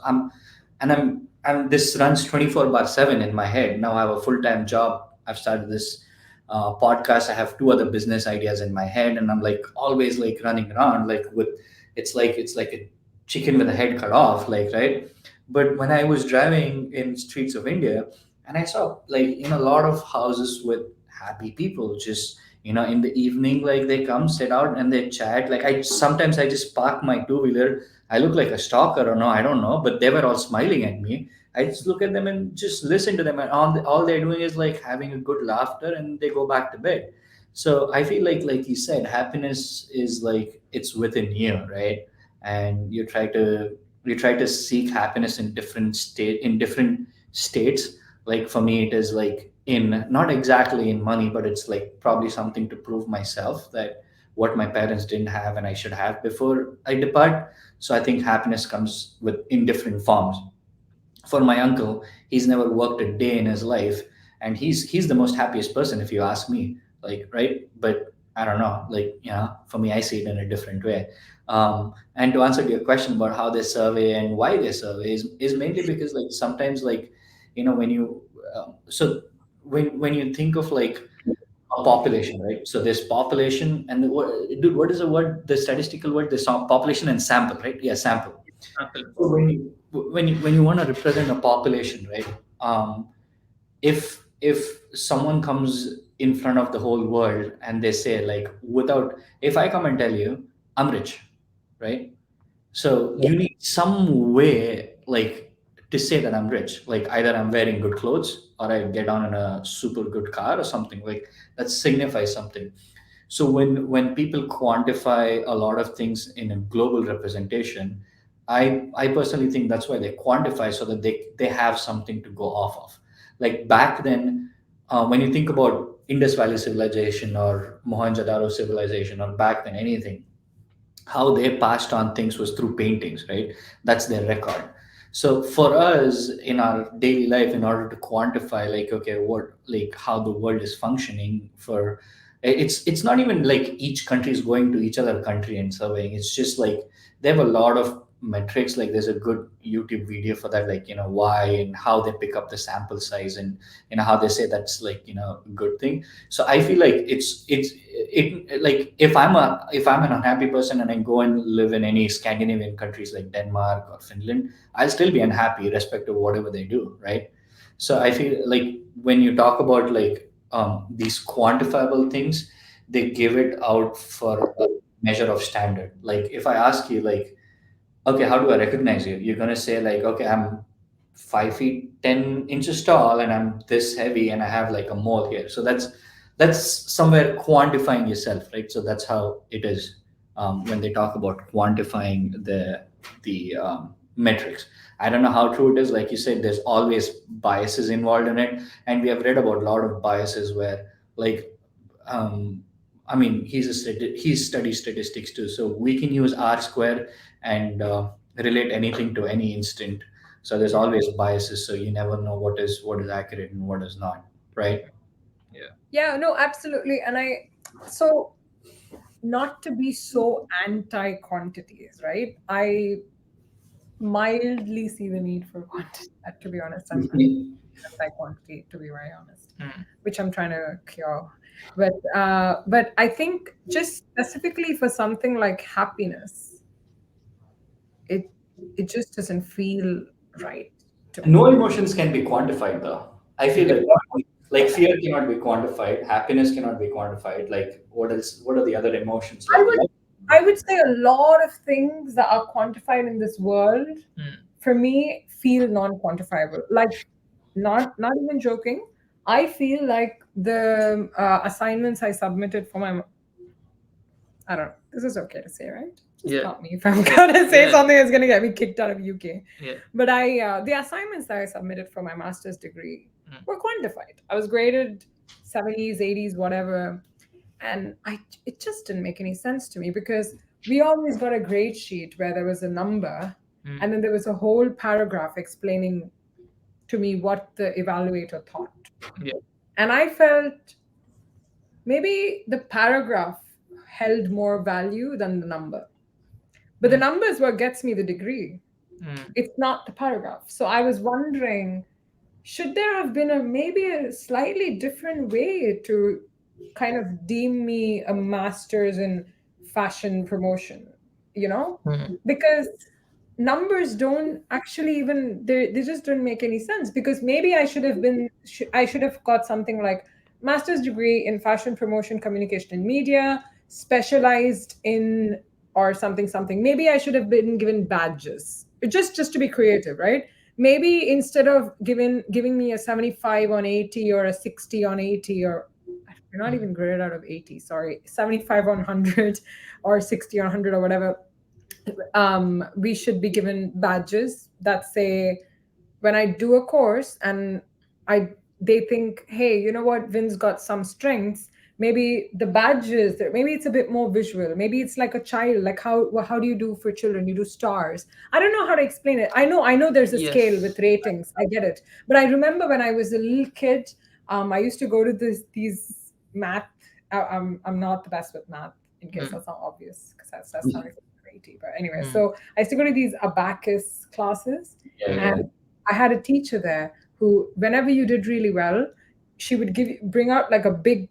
And this runs 24/7 in my head. Now I have a full time job. I've started this podcast. I have two other business ideas in my head, and I'm like always like running around like with it's like a chicken with a head cut off, like, right. But when I was driving in streets of India, and I saw, like, a lot of houses with happy people, just in the evening, like they come sit out and they chat. Like I just park my two-wheeler. I look like a stalker or no, I don't know, but they were all smiling at me. I just look at them and just listen to them, and all they're doing is like having a good laughter, and they go back to bed. So I feel like you said, happiness is like it's within you, right? And you try to seek happiness in different states. Like for me, it is like in not exactly in money, but it's like probably something to prove myself that what my parents didn't have and I should have before I depart. So I think happiness comes with in different forms. For my uncle, he's never worked a day in his life, and he's the most happiest person if you ask me. Like, right? But I don't know. Like, for me, I see it in a different way. And to answer your question about how they survey and why they survey is mainly because, like, sometimes, like, when you so when you think of like a population, right? So there's population and dude, what is the word? The statistical word? The population and sample, right? Yeah, sample. Apple. So when you want to represent a population, right? Um, if someone comes in front of the whole world and they say, like, without, if I come and tell you I'm rich, right? So you need some way, like, to say that I'm rich. Like, either I'm wearing good clothes or I get on in a super good car or something like that signifies something. So when people quantify a lot of things in a global representation, I personally think that's why they quantify, so that they have something to go off of. Like back then, when you think about Indus Valley civilization or Mohenjo-daro civilization, or back then anything, how they passed on things was through paintings, right? That's their record. So for us in our daily life, in order to quantify, like, okay, what, like, how the world is functioning, for it's not even like each country is going to each other country and surveying. It's just like they have a lot of metrics. Like, there's a good YouTube video for that, like, why and how they pick up the sample size, and how they say that's, like, a good thing. So I feel like it like, if I'm an unhappy person and I go and live in any Scandinavian countries like Denmark or Finland, I'll still be unhappy irrespective of whatever they do, right? So I feel like when you talk about, like, these quantifiable things, they give it out for a measure of standard. Like, if I ask you, like, okay, how do I recognize you? You're gonna say, like, okay, I'm 5 feet 10 inches tall and I'm this heavy and I have like a mole here. So that's somewhere quantifying yourself, right? So that's how it is, when they talk about quantifying the metrics. I don't know how true it is. Like you said, there's always biases involved in it, and we have read about a lot of biases where, like, um, I mean, he studies statistics too, so we can use R square and relate anything to any instant. So there's always biases, so you never know what is accurate and what is not, right? Yeah. Yeah, no, absolutely. And so not to be so anti quantities, right? I mildly see the need for quantity. To be honest, I'm anti quantity, to be very honest, Mm. which I'm trying to cure. But I think just specifically for something like happiness, it it just doesn't feel right to me. No emotions can be quantified, though. I feel like fear cannot be quantified, happiness cannot be quantified. Like, what else? What are the other emotions? I Like, would I would say a lot of things that are quantified in this world, Mm. for me, feel non-quantifiable. Like, not even joking. I feel like the assignments I submitted for my, I don't know, this is okay to say, right? Just Yeah. stop me if I'm gonna say Yeah. something that's gonna get me kicked out of UK. Yeah. But the assignments that I submitted for my master's degree Mm. were quantified. I was graded 70s, 80s, whatever, and it just didn't make any sense to me, because we always got a grade sheet where there was a number, Mm. and then there was a whole paragraph explaining to me what the evaluator thought. Yeah. And I felt maybe the paragraph held more value than the number. But the Mm. number is what gets me the degree. Mm. It's not the paragraph. So I was wondering, should there have been maybe a slightly different way to kind of deem me a master's in fashion promotion, Mm. Because numbers don't actually even, they just don't make any sense. Because maybe I should have got something like master's degree in fashion promotion, communication and media, specialized in, or something. Maybe I should have been given badges, just to be creative, right? Maybe instead of giving me a 75 on 80 or a 60 on 80, or you're not even graded out of 80, sorry, 75 on 100 or 60 on 100 or whatever, we should be given badges that say, when I do a course and I they think, hey, you know what, Vin's got some strengths, maybe the badges, maybe it's a bit more visual, maybe it's like a child, like how do you do for children, you do stars. I don't know how to explain it. I know there's a scale Yes. with ratings, I get it. But I remember when I was a little kid, I used to go to these math. I'm not the best with math, in case Mm. that's not obvious, because that's sounding crazy. But anyway, Mm. so I used to go to these abacus classes, Yeah, and yeah. I had a teacher there who, whenever you did really well, she would bring out like a big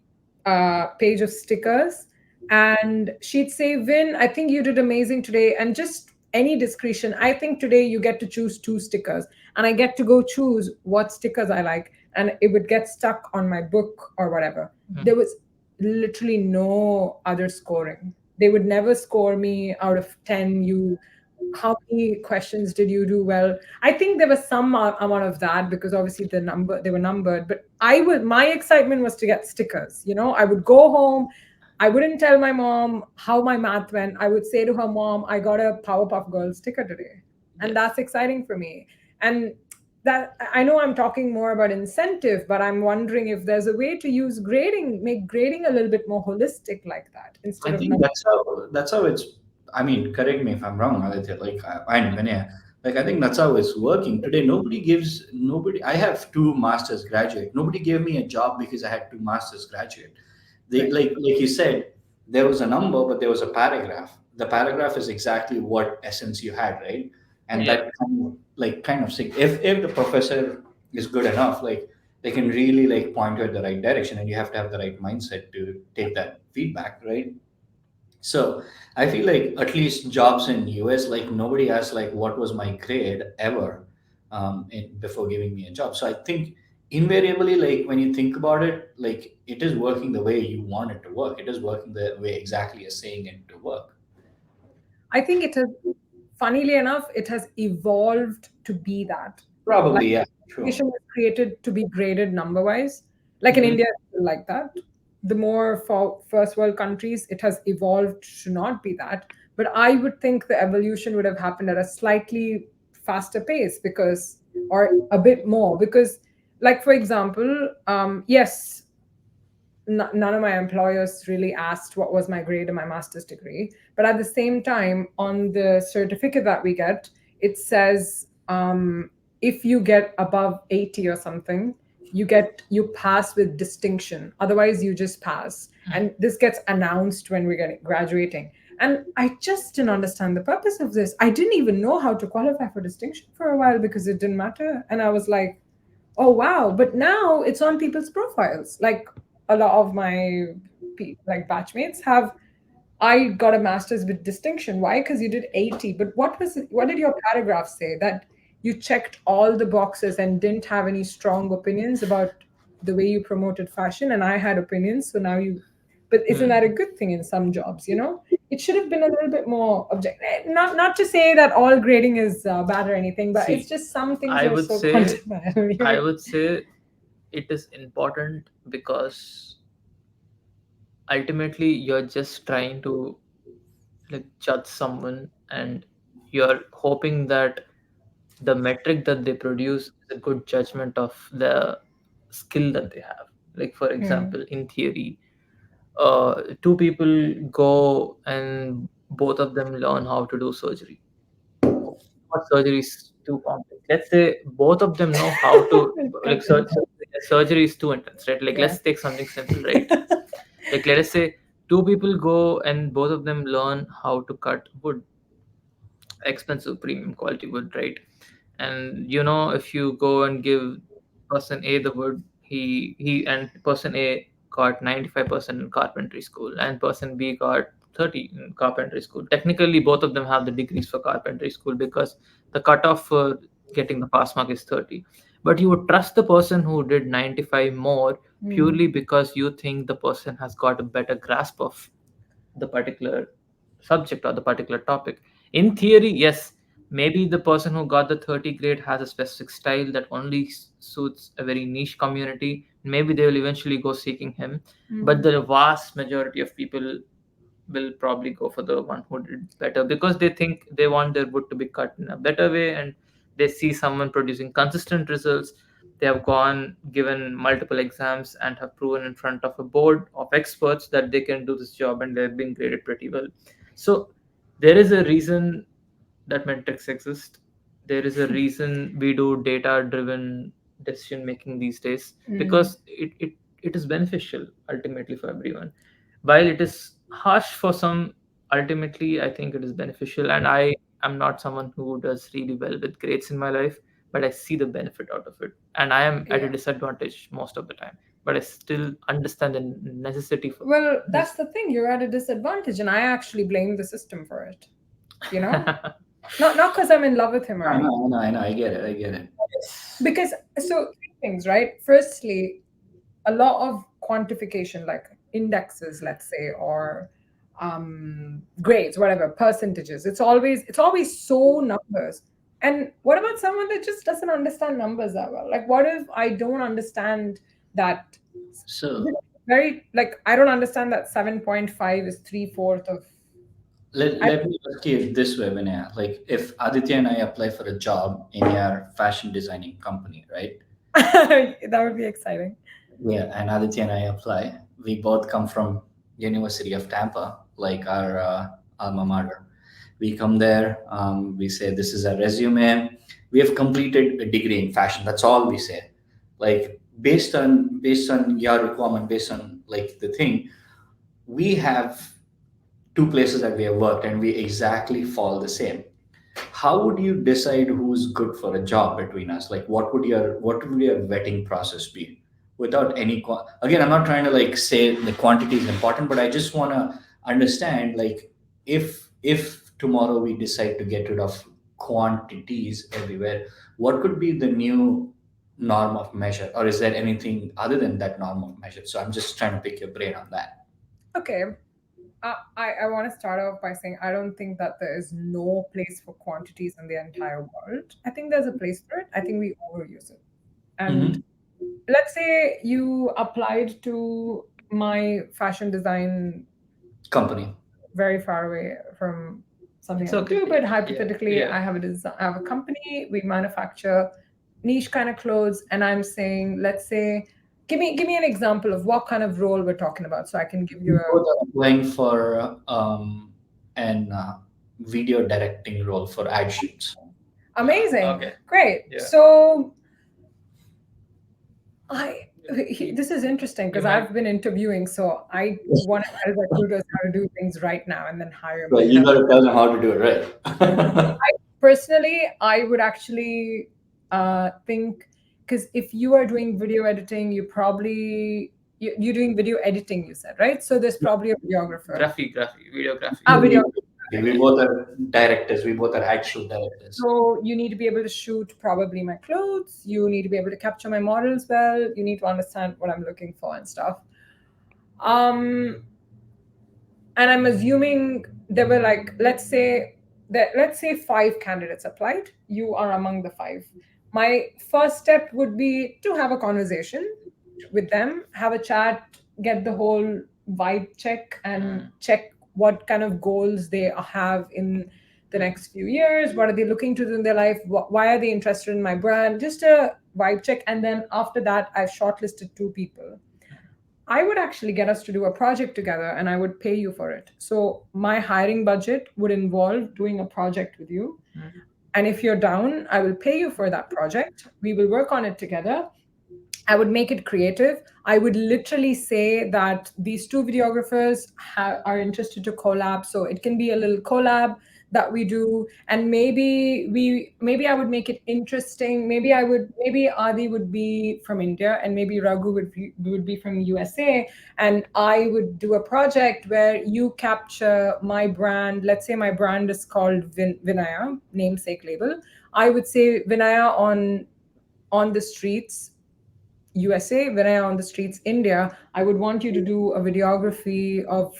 page of stickers, and she'd say, Vin, I think you did amazing today, and just any discretion, I think today you get to choose two stickers, and I get to go choose what stickers I like, and it would get stuck on my book or whatever. Mm. There was literally no other scoring. They would never score me out of 10. You How many questions did you do well? I think there was some amount of that, because obviously they were numbered. But my excitement was to get stickers. I would go home. I wouldn't tell my mom how my math went. I would say to her, Mom, I got a Powerpuff Girl sticker today. And Yes. that's exciting for me. And that, I know I'm talking more about incentive, but I'm wondering if there's a way to use grading, make grading a little bit more holistic like that, instead I of think that's how it's. I mean, correct me if I'm wrong, Aditya. Like, and Vinaya, like I think that's how it's working today. Nobody. I have two masters graduate. Nobody gave me a job because I had two masters graduate. They right. like you said, there was a number, but there was a paragraph. The paragraph is exactly what essence you had, right? And Yeah. that kind of if the professor is good enough, like they can really like point you at the right direction, and you have to have the right mindset to take that feedback, right? So I feel like at least jobs in US, like nobody asks like what was my grade ever, before giving me a job. So I think invariably, like when you think about it, like it is working the way you want it to work. It is working the way exactly you're saying it to work. I think it has, funnily enough, it has evolved to be that. Like, Probably, yeah, true. education was created to be graded number wise. Like in Mm-hmm. India, it's still like that. The more for first world countries, it has evolved to not be that. But I would think the evolution would have happened at a slightly faster pace, because, or a bit more, because, like, for example, yes, none of my employers really asked what was my grade in my master's degree. But at the same time, on the certificate that we get, it says, if you get above 80 or something, you pass with distinction. Otherwise, you just pass. And this gets announced when we're getting graduating. And I just didn't understand the purpose of this. I didn't even know how to qualify for distinction for a while, because it didn't matter. And I was like, oh wow. But now it's on people's profiles. Like, a lot of my like batchmates have, I got a master's with distinction. Why? Because you did 80. But what did your paragraph say? That you checked all the boxes and didn't have any strong opinions about the way you promoted fashion, and I had opinions, so now you. But isn't that a Mm. good thing in some jobs? It should have been a little bit more objective. Not to say that all grading is bad or anything, but it's See, just some things I are would so say, controversial. I would say it is important because ultimately you're just trying to like judge someone, and you're hoping that the metric that they produce is a good judgment of the skill that they have. Like for Hmm. example, in theory, two people go and both of them learn how to do surgery. What surgery is too complex? Let's say both of them know how to, like Got it. surgery is too intense, right? Like Yeah. let's take something simple, right? Like let us say two people go and both of them learn how to cut wood, expensive premium quality wood, right? And if you go and give person A the wood, he and person A got 95% in carpentry school, and person B got 30 in carpentry school. Technically both of them have the degrees for carpentry school because the cutoff for getting the pass mark is 30. But you would trust the person who did 95 more Hmm. purely because you think the person has got a better grasp of the particular subject or the particular topic. In theory, yes, maybe the person who got the 30 grade has a specific style that only suits a very niche community. Maybe they will eventually go seeking him. But Hmm. the vast majority of people will probably go for the one who did better because they think they want their wood to be cut in a better way, and they see someone producing consistent results. They have gone, given multiple exams, and have proven in front of a board of experts that they can do this job, and they've been graded pretty well. So there is a reason that metrics exist. There is a reason we do data driven decision making these days, because it is beneficial ultimately for everyone. While it is harsh for some, ultimately I think it is beneficial. And I am not someone who does really well with grades in my life, but I see the benefit out of it. And I am at a Yeah. disadvantage most of the time, but I still understand the necessity for Well, that's the thing. You're at a disadvantage, and I actually blame the system for it. You know, not because I'm in love with him or I anything. know, I know, I know. I get it. I get it. Because so three things, right? Firstly, a lot of quantification, like indexes, let's say, or grades, whatever, percentages. It's always so numbers. And what about someone that just doesn't understand numbers that well? Like, what if I don't understand that? So Very like I don't understand that 7.5 is three-fourth of. I, let me ask you this way, Vinaya. Like, if Aditya and I apply for a job in your fashion designing company, right? that would be exciting. Yeah, and Aditya and I apply. We both come from University of Tampa, like our alma mater. We come there. We say this is our resume. We have completed a degree in fashion. That's all we say. Like based on your requirement, based on like the thing, we have two places that we have worked, and we exactly fall the same. How would you decide who's good for a job between us? Like, what would your vetting process be? Without any again, I'm not trying to like say the quantity is important, but I just want to understand, like, if tomorrow we decide to get rid of quantities everywhere, what could be the new norm of measure, or is there anything other than that norm of measure? So I'm just trying to pick your brain on that. Okay. I want to start off by saying I don't think that there is no place for quantities in the entire world. I think there's a place for it. I think we overuse it. And Mm-hmm. let's say you applied to my fashion design Company. very far away from something It's I would okay. do, but Yeah, hypothetically, yeah. I have a company. We manufacture niche kind of clothes, and I'm saying, let's say, give me an example of what kind of role we're talking about, so I can give you We a. both are applying for an video directing role for ad shoots. Amazing. Okay. Great. Yeah. So I this is interesting You because might. I've been interviewing, so I want to tell recruiters how to do things right now and then hire Well, me. you got to tell them how to do it right. Personally, I would actually think, because if you are doing video editing, you're doing video editing, you said, right? So there's probably a videographer. Videography. Video. We both are directors. We both are ad shoot directors. So you need to be able to shoot probably my clothes. You need to be able to capture my models well. You need to understand what I'm looking for and stuff. Um, and I'm assuming there were like, let's say 5 candidates applied. You are among the 5. My first step would be to have a conversation with them, have a chat, get the whole vibe check, and check what kind of goals they have in the next few years. What are they looking to do in their life? Why are they interested in my brand? Just a vibe check. And then after that, I've shortlisted 2 people. I would actually get us to do a project together and I would pay you for it. So my hiring budget would involve doing a project with you. And if you're down, I will pay you for that project. We will work on it together. I would make it creative. I would literally say that these 2 videographers are interested to collab. So it can be a little collab that we do, and maybe I would make it interesting. Maybe Adi would be from India, and maybe Raghu would be from USA, and I would do a project where you capture my brand. Let's say my brand is called Vinaya, namesake label. I would say Vinaya on the streets USA, when I am on the streets India, I would want you to do a videography of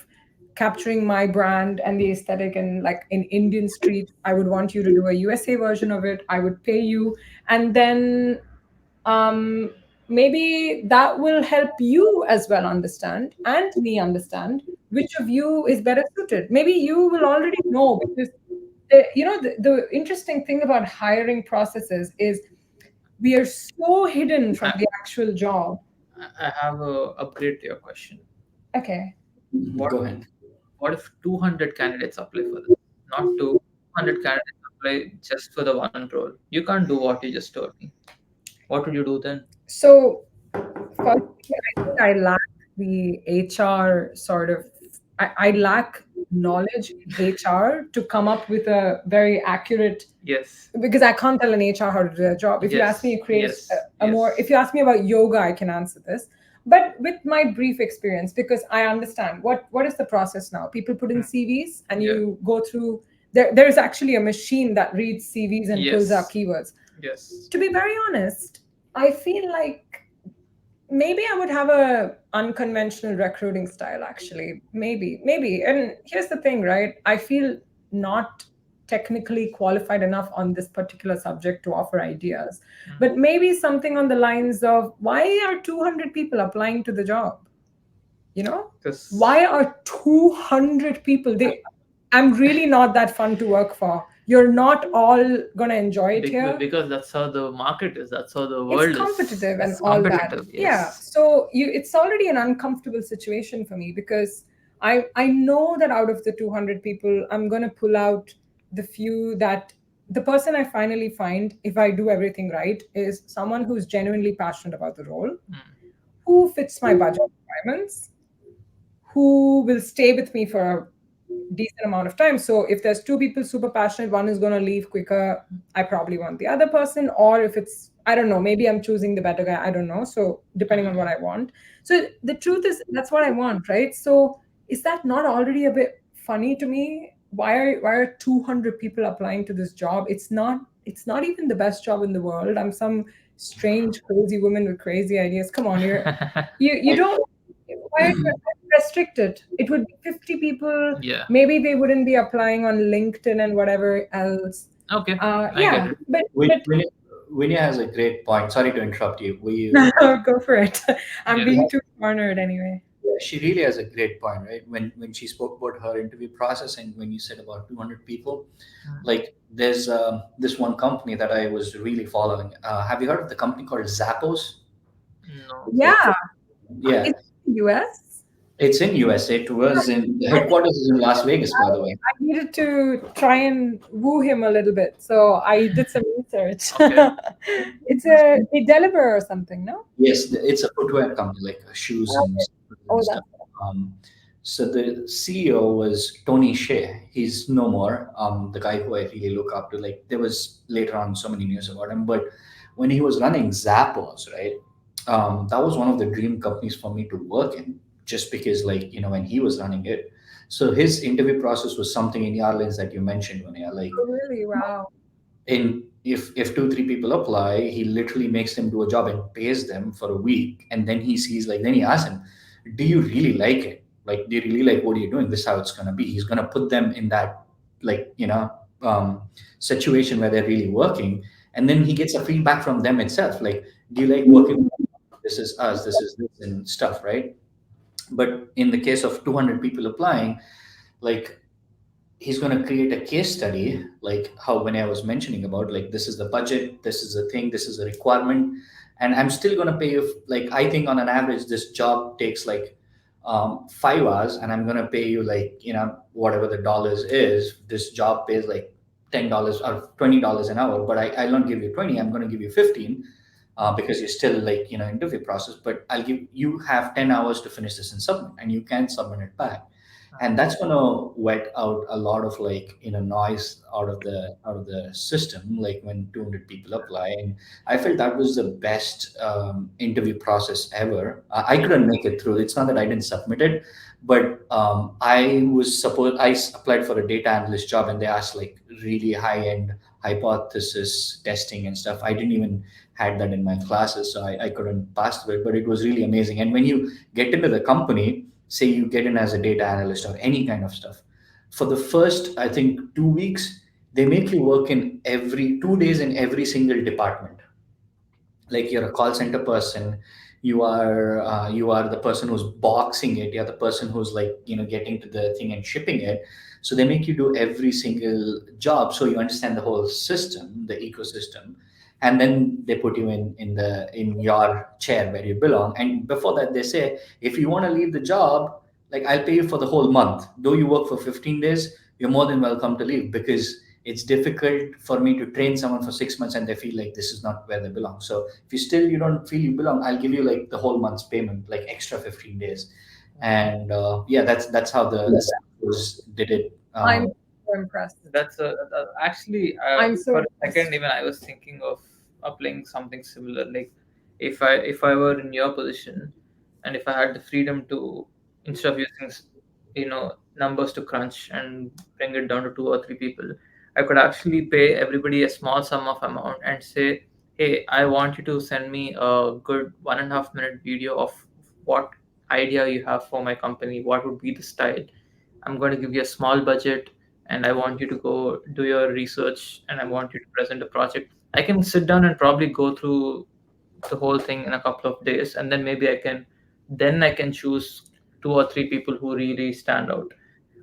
capturing my brand and the aesthetic, and like in Indian street, I would want you to do a USA version of it. I would pay you, and then um, maybe that will help you as well understand and me understand which of you is better suited. Maybe you will already know, because the interesting thing about hiring processes is We are so hidden from I, the actual job. I have a upgrade to your question. Okay. What Go ahead. what if 200 candidates apply for this? Not 200 candidates apply just for the one role. You can't do what you just told me. What would you do then? So, firstly, I think I lack the HR sort of, I lack knowledge in HR to come up with a very accurate, Yes. because I can't tell an HR how to do their job. If you ask me Yes. to create Yes. a more, Yes. if you ask me about yoga, I can answer this. But with my brief experience, because I understand what is the process now. People put in Hmm. CVs and Yeah. you go through. There is actually a machine that reads CVs and pulls out Yes. keywords. Yes. To be very honest, I feel like maybe I would have a unconventional recruiting style actually. Maybe. And here's the thing, right? I feel not technically qualified enough on this particular subject to offer ideas. Hmm. But maybe something on the lines of why are 200 people applying to the job? You know? Because Why are 200 people they I'm really not that fun to work for. You're not all going to enjoy it here. because that's how the market is. That's how the It's world is. competitive and It's all that. competitive. Yeah, Yes. so it's already an uncomfortable situation for me because I know that out of the 200 people I'm going to pull out the few that the person I finally find if I do everything right is someone who's genuinely passionate about the role, Hmm. who fits my budget requirements, who will stay with me for a decent amount of time. So if there's two people super passionate, one is going to leave quicker, I probably want the other person. Or if it's, I don't know, maybe I'm choosing the better guy, I don't know. So depending on what I want. So the truth is, that's what I want, right? So is that not already a bit funny to me? Why are 200 people applying to this job? It's not even the best job in the world. I'm some strange crazy woman with crazy ideas. Come on, you don't, why are you restricted? It would be 50 people. Yeah. Maybe they wouldn't be applying on LinkedIn and whatever else. Okay. I get Yeah, it. but Winia has a great point. Sorry to interrupt you. Were you? go for it. I'm Yeah. being too cornered anyway. Yeah, she really has a great point, right? When she spoke about her interview process and when you said about 200 people, Hmm. like there's this one company that I was really following. Have you heard of the company called Zappos? No. It's like, Yeah, yeah, it's US. it's in USA. It was in the headquarters is in Las Vegas, by the way. I needed to try and woo him a little bit, so I did some research. Okay. It's a deliver or something, no? Yes, it's a footwear company, like shoes and Oh, stuff. that's Um, so the CEO was Tony Shea. He's no more. The guy who I really look up to. Like there was later on so many news about him, but when he was running Zappos, right? That was one of the dream companies for me to work in, just because, like when he was running it. So his interview process was something in Yarlins that you mentioned, Vinaya. Like oh, really wow. in if two three people apply, he literally makes them do a job and pays them for a week, and then he sees, like, then he asks him, do you really like it? Like, do you really like what are you doing? This is how it's going to be. He's going to put them in that, like, um, situation where they're really working, and then he gets a feedback from them itself, like, do you like working with us? This is us, this is this and stuff, right? But in the case of 200 people applying, like, he's going to create a case study, like how when I was mentioning about, like, this is the budget, this is the thing, this is a requirement, and I'm still going to pay you, like, I think on an average this job takes like 5 hours, and I'm going to pay you, like, whatever the dollars is. This job pays like $10 or $20 an hour, but I don't give you 20, I'm going to give you 15, because you're still, like, interview process, but I'll give you have 10 hours to finish this and submit, and you can submit it back. And that's going to wet out a lot of, like, noise out of the system, like when 200 people apply. And I felt that was the best interview process ever. I couldn't make it through. It's not that I didn't submit it, but I applied for a data analyst job, and they asked, like, really high end hypothesis testing and stuff. I didn't even had that in my classes, so I couldn't pass through it, but it was really amazing. And when you get into the company, say you get in as a data analyst or any kind of stuff, for the first, I think, 2 weeks, they make you work in every 2 days in every single department. Like, you're a call center person, you are the person who's boxing it, you're the person who's, like, getting to the thing and shipping it. So they make you do every single job, so you understand the whole system, the ecosystem. and then they put you in your chair where you belong. And before that, they say, if you want to leave the job, like, I'll pay you for the whole month. Though you work for 15 days, you're more than welcome to leave, because it's difficult for me to train someone for 6 months and they feel like this is not where they belong. So if you don't feel you belong, I'll give you like the whole month's payment, like extra 15 days. And yeah, that's how the Zappos did it. I'm so impressed. That's actually, I'm so for a impressed. second even I was thinking of applying something similar. Like, if I were in your position, and if I had the freedom to, instead of using numbers to crunch and bring it down to two or three people, I could actually pay everybody a small sum of amount and say, hey, I want you to send me a good 1.5 minute video of what idea you have for my company, what would be the style. I'm going to give you a small budget, and I want you to go do your research, and I want you to present a project. I can sit down and probably go through the whole thing in a couple of days, and then maybe I can choose two or three people who really stand out.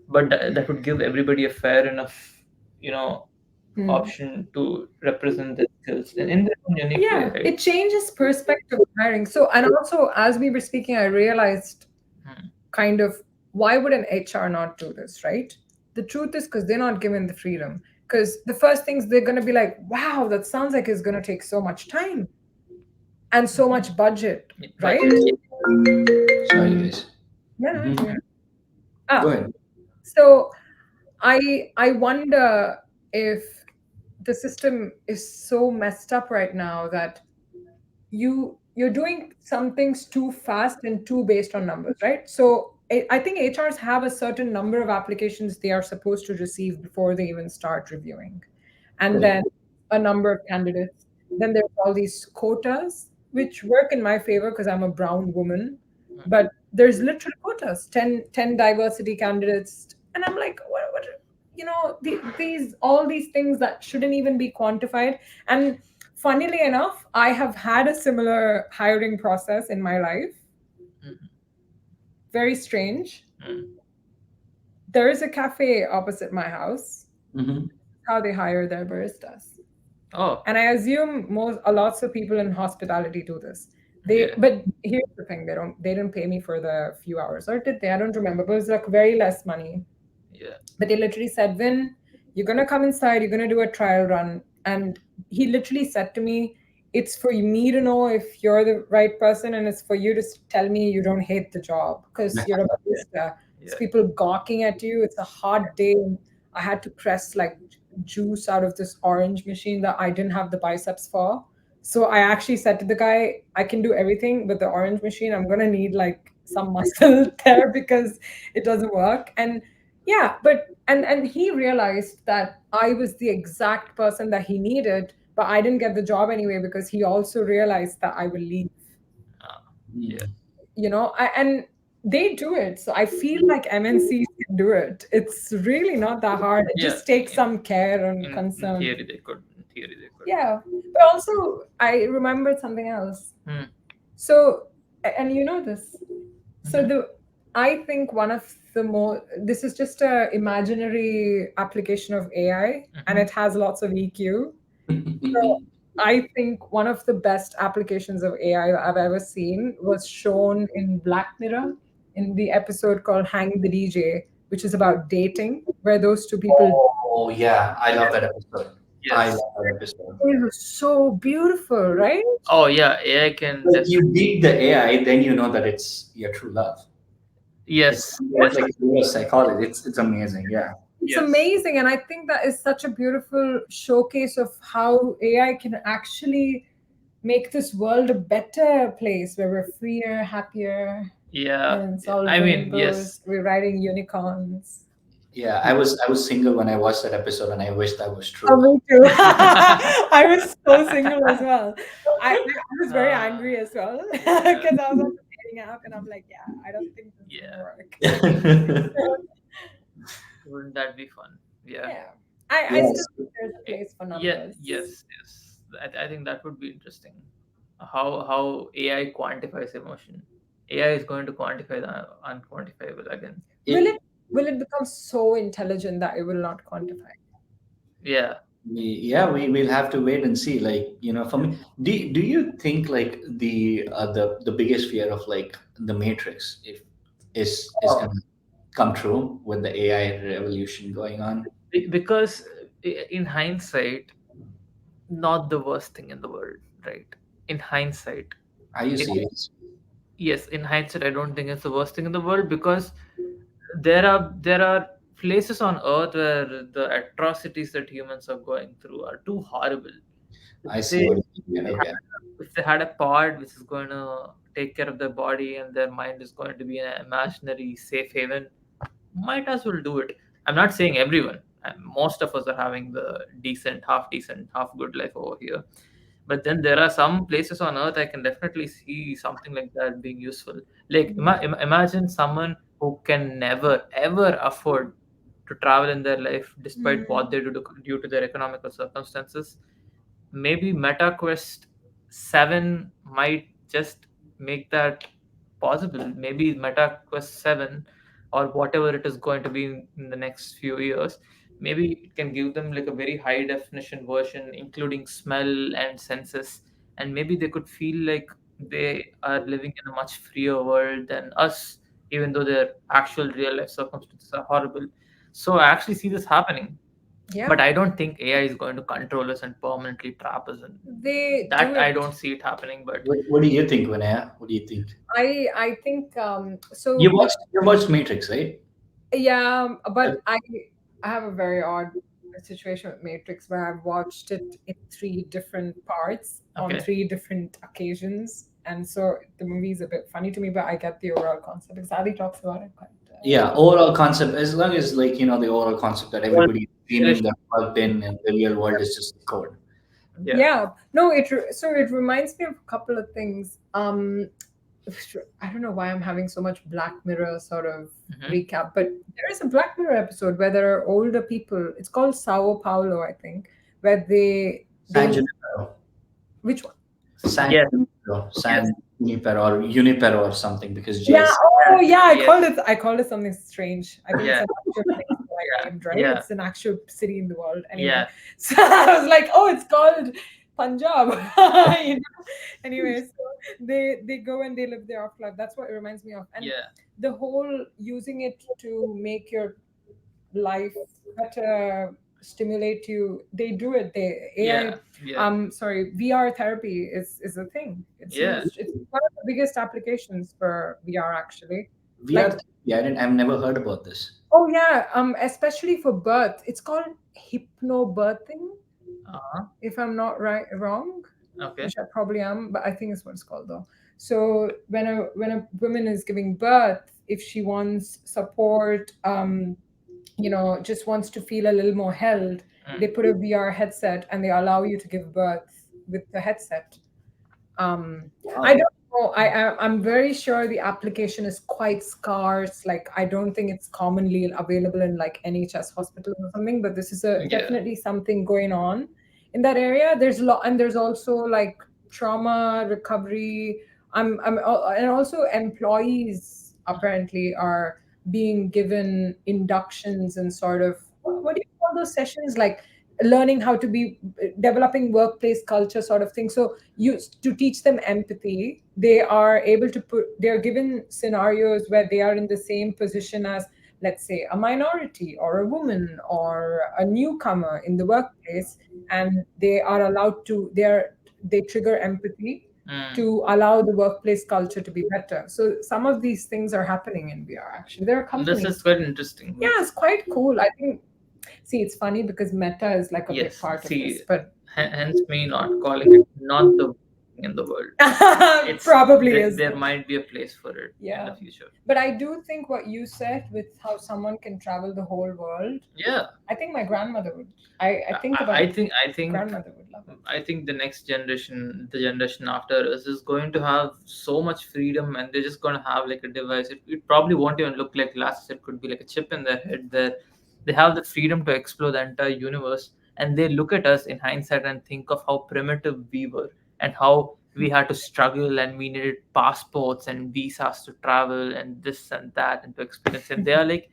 But that would give everybody a fair enough, you know, Hmm. option to represent their skills in their own unique way, Yeah, right? it changes perspective of hiring. So, and also as we were speaking, I realized Hmm. kind of why would an HR not do this, right? The truth is because they're not given the freedom. Because the first things they're going to be like, wow, that sounds like it's going to take so much time and so much budget, right? Budget. Sorry, guys. Yeah. Mhm. Yeah. Go Ah, ahead. so I wonder if the system is so messed up right now that you're doing some things too fast and too based on numbers, right? So I think HRs have a certain number of applications they are supposed to receive before they even start reviewing, and Correct. then a number of candidates. Then there's all these quotas, which work in my favor because I'm a brown woman, but there's literal quotas, 10 diversity candidates, and I'm like, what these all these things that shouldn't even be quantified. And funnily enough, I have had a similar hiring process in my life. Mhm. Very strange. Mhm. There is a cafe opposite my house. Mm-hmm. How they hire their baristas. Oh, And I assume lots of people in hospitality do this. yeah, But here's the thing, they didn't pay me for the few hours, or did they? I don't remember, but it was like very less money. yeah. But they literally said, Vin, you're gonna come inside, you're gonna do a trial run. And he literally said to me, it's for me to know if you're the right person, and it's for you to tell me you don't hate the job because you're a barista. It's Yeah. people gawking at you. It's a hard day. I had to press like juice out of this orange machine that I didn't have the biceps for. So I actually said to the guy, I can do everything, but the orange machine, I'm gonna need like some muscle there because it doesn't work. And yeah, but and he realized that I was the exact person that he needed, but I didn't get the job anyway because he also realized that I will leave. Ah, Mm. yeah. And they do it. So I feel like MNCs can do it. It's really not that hard. It Yeah. just takes some care and In concern. theory, they could. In theory, they could. Yeah. But also, I remembered something else. Hmm. So, and you know this. So Mhm. I think one of the more, this is just a imaginary application of AI, and Mhm. it has lots of EQ. So I think one of the best applications of AI I've ever seen was shown in Black Mirror in the episode called Hang the DJ, which is about dating, where those two people, Oh yeah, I love that episode. I Yes. love that episode. it was so beautiful, right? Oh yeah, AI can Like, just. you beat the AI, then you know that it's your true love. Yes. It's Yes. like reverse psychology. It's amazing. Yeah. It's Yes. amazing. And I think that is such a beautiful showcase of how AI can actually make this world a better place where we're freer, happier, Yeah. and it's Yeah. all I mean, rainbows. yes. We're riding unicorns. Yeah. I was single when I watched that episode, and I wish that was Oh, true. me too. I was so single as well. I was very Uh, angry as well yeah. because I was on the dating app and I'm like, yeah, I don't think this is gonna Yeah. work. Wouldn't that be fun? Yeah. Yeah, I still Yes. think there's a Eh, place for Yeah. numbers. Yes. Yes. I think that would be interesting. How AI quantifies emotion. AI is going to quantify the unquantifiable again. Will It it will it become so intelligent that it will not quantify? Yeah. we will have to wait and see. Like, for me, do you think like the biggest fear of like the Matrix, if is Oh, gonna come true with the AI revolution going on? Because in hindsight, not the worst thing in the world, right? In hindsight, Are you it serious? yes, in hindsight, I don't think it's the worst thing in the world, because there are places on Earth where the atrocities that humans are going through are too horrible. If I see they what you mean. Okay. if they had a pod which is going to take care of their body and their mind is going to be an imaginary safe haven, might as well do it. I'm not saying everyone. Most of us are having the decent, half good life over here. But then there are some places on Earth I can definitely see something like that being useful. Like imagine someone who can never ever afford to travel in their life, despite what they do due to their economical circumstances. Maybe MetaQuest 7 might just make that possible. Maybe MetaQuest 7, or whatever it is going to be in the next few years, maybe it can give them like a very high definition version, including smell and senses. And maybe they could feel like they are living in a much freer world than us, even though their actual real life circumstances are horrible. So I actually see this happening, yeah, but I don't think AI is going to control us and permanently trap us. And they do that I it. don't see it happening. But What do you think, Vinaya? What do you think? I think You so. watched Matrix, right? Yeah, Uh, but I have a very odd situation with Matrix where I've watched it in three different parts on okay, three different occasions, and so the movie is a bit funny to me, but I get the overall concept. Because Ali talks about it quite. Yeah, overall concept. As long as like the overall concept that well, everybody is finish. dreaming that plugged in the real world is just code. Yeah. Yeah, no, so it reminds me of a couple of things. I don't know why I'm having so much Black Mirror sort of Hmm. recap, but there is a Black Mirror episode where there are older people. It's called Sao Paulo, I think, where San they Junipero, which one? San Yes. Junipero, Yes. San Junipero or Junipero or something because J Yeah. is Oh, yeah. Yes. I called it something strange. I think it's Yeah. an actual place that I Yeah. named, right? Yeah. It's an actual city in the world. Anyway, Yeah. so I was like, oh, it's called Punjab. you know? Anyway, so they go and they live their off life. That's what it reminds me of. And Yeah. the whole using it to make your life better, stimulate you. They do it. They AI. Yeah. Yeah. Sorry, VR therapy is a thing. It's Yeah. used. It's one of the biggest applications for VR actually. VR. Like, Yeah, I've never heard about this. oh yeah, especially for birth. It's called hypnobirthing, Uh-huh. if I'm not wrong, Okay. which I probably am, but I think it's what it's called though. So when a woman is giving birth, if she wants support, just wants to feel a little more held, they Mm. put a VR headset and they allow you to give birth with the headset. I Wow. don't know. I'm very sure the application is quite scarce. Like, I don't think it's commonly available in like NHS hospitals or something. But this is a Yeah. definitely something going on in that area. There's a lot, and there's also like trauma recovery. And also employees apparently are being given inductions and sort of what do you call those sessions, like learning how to be developing workplace culture sort of thing. So you to teach them empathy, they are able to put they're given scenarios where they are in the same position as, let's say, a minority or a woman or a newcomer in the workplace, and they are allowed to they trigger empathy Mm. to allow the workplace culture to be better. So some of these things are happening in VR actually. There are This is companies. quite interesting. Yeah, it's quite cool. I think, see, it's funny because Meta is like a big Yes. part of See, this, but hence me not calling it not the worst thing in the world. It's probably is. there might be a place for it in the Yeah. future. But I do think what you said with how someone can travel the whole world, Yeah. I think my grandmother would. I think I, about I it. think I think Grandmother would love it. I think the next generation, the generation after us, is going to have so much freedom, and they're just going to have like a device. It probably won't even look like glasses. It could be like a chip in their head. They have the freedom to explore the entire universe, and they look at us in hindsight and think of how primitive we were and how we had to struggle and we needed passports and visas to travel and this and that and to experience. And they are like,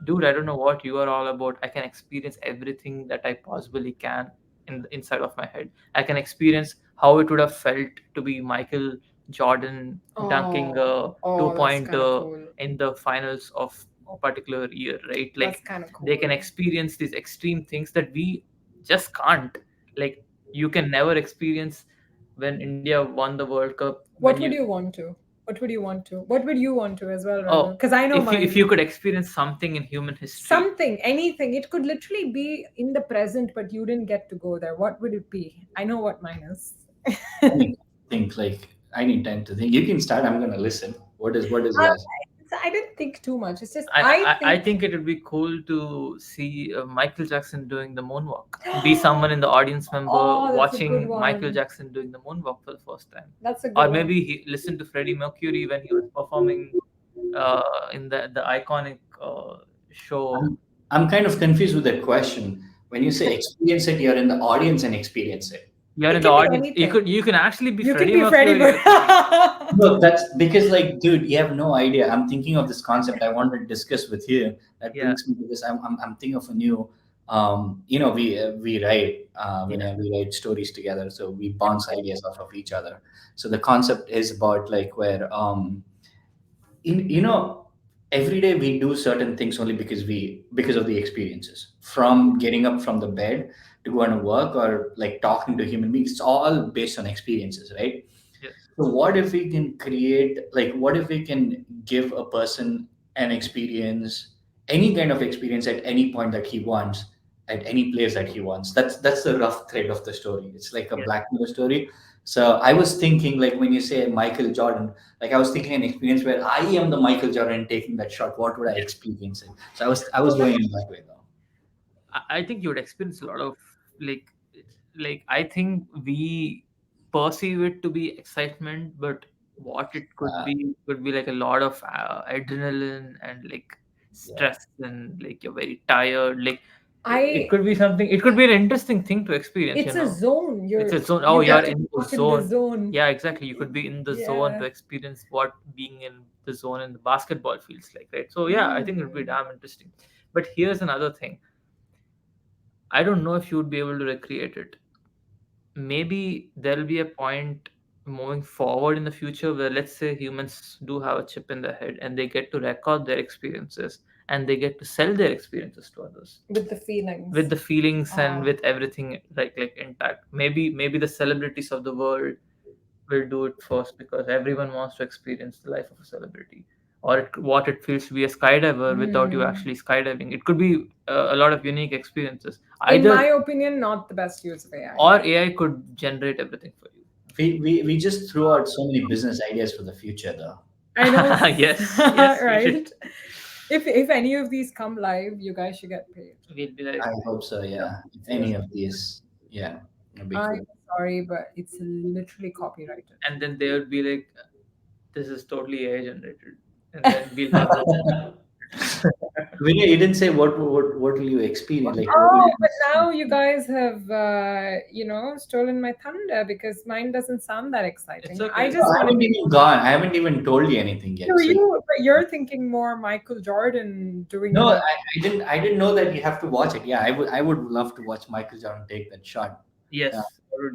dude, I don't know what you are all about. I can experience everything that I possibly can in the inside of my head. I can experience how it would have felt to be Michael Jordan dunking Oh, a two oh, that's kind of pointer cool. in the finals of a particular year, right? That's Like kind of they cool. can experience these extreme things that we just can't. Like you can never experience when India won the World Cup. When What you would you want to? What would you want to? What would you want to as well, Raghu? oh, Because I know if mine. you could experience something in human history, Something, anything. It could literally be in the present, but you didn't get to go there. What would it be? I know what mine is. I need to think. Like I need time to think. You can start. I'm gonna listen. What is yours? I didn't think too much. It's just I, I I think. think it would be cool to see Michael Jackson doing the moonwalk. Be someone in the audience member Oh, that's a good watching Michael one. Jackson doing the moonwalk for the first time, That's a or good one. maybe he listened to Freddie Mercury when he was performing in the iconic show. I'm I'm kind of confused with that question. When you say experience it, you're in the audience and experience it. You're It in the can be audience. anything. You can actually be You can Freddie be Freddie Mercury. No, that's because, like, dude, you have no idea. I'm thinking of this concept I wanted to discuss with you. That Yeah, brings me to this. I'm thinking of a new. We write yeah, whenever we write stories together, so we bounce ideas off of each other. So the concept is about like where every day we do certain things only because of the experiences, from getting up from the bed to go and work, or like talking to human beings. It's all based on experiences, right? yes, So what if we can create, like, what if we can give a person an experience, any kind of experience at any point that he wants, at any place that he wants? That's the rough thread of the story. It's like a yes. Black Mirror story. So I was thinking, like, when you say Michael Jordan, like I was thinking an experience where I am the Michael Jordan taking that shot. What would I experience it? So I was going in that way though. I think you would experience a lot of like I think we perceive it to be excitement, but what it could be like a lot of adrenaline and like Yeah. stress, and like you're very tired. Like it I could be something. It could be an interesting thing to experience. it's a zone. It's You're a zone. Oh, you you're get to in the walk in the zone. zone. Yeah, exactly. You could be in the zone Yeah. to experience what being in the zone in the basketball feels like, right? So yeah, I think it would be Mm. damn interesting. But here's another thing. I don't know if you would be able to recreate it. Maybe there'll be a point moving forward in the future where, let's say, humans do have a chip in their head and they get to record their experiences and they get to sell their experiences to others With the feelings. with the feelings and Ah. with everything like intact. Maybe the celebrities of the world will do it first because everyone wants to experience the life of a celebrity, or what it feels to be a skydiver without you Mm. actually skydiving. It could be a lot of unique experiences. In my Either opinion, not the best use of AI. or AI could generate everything for you. We just threw out so many business ideas for the future though. I know, Yes, yes, we should. right? If any of these come live, you guys should get paid. We'll be like, I hope so, yeah, yeah. If any Seriously. of these, yeah, it'd be I'm cool. sorry, but it's literally copyrighted. and then they would be like, this is totally AI generated, and then we'll have no. Vinay, you didn't say what will you experience? Like, what will Oh, you but now experience? you guys have, stolen my thunder because mine doesn't sound that It's exciting. I okay. No, just I want to. haven't even gone. I haven't even told you anything So yet. So but you're thinking more Michael Jordan doing no, the. I didn't know that you have to watch it. Yeah, I would love to watch Michael Jordan take that shot. Yeah. Yes. What would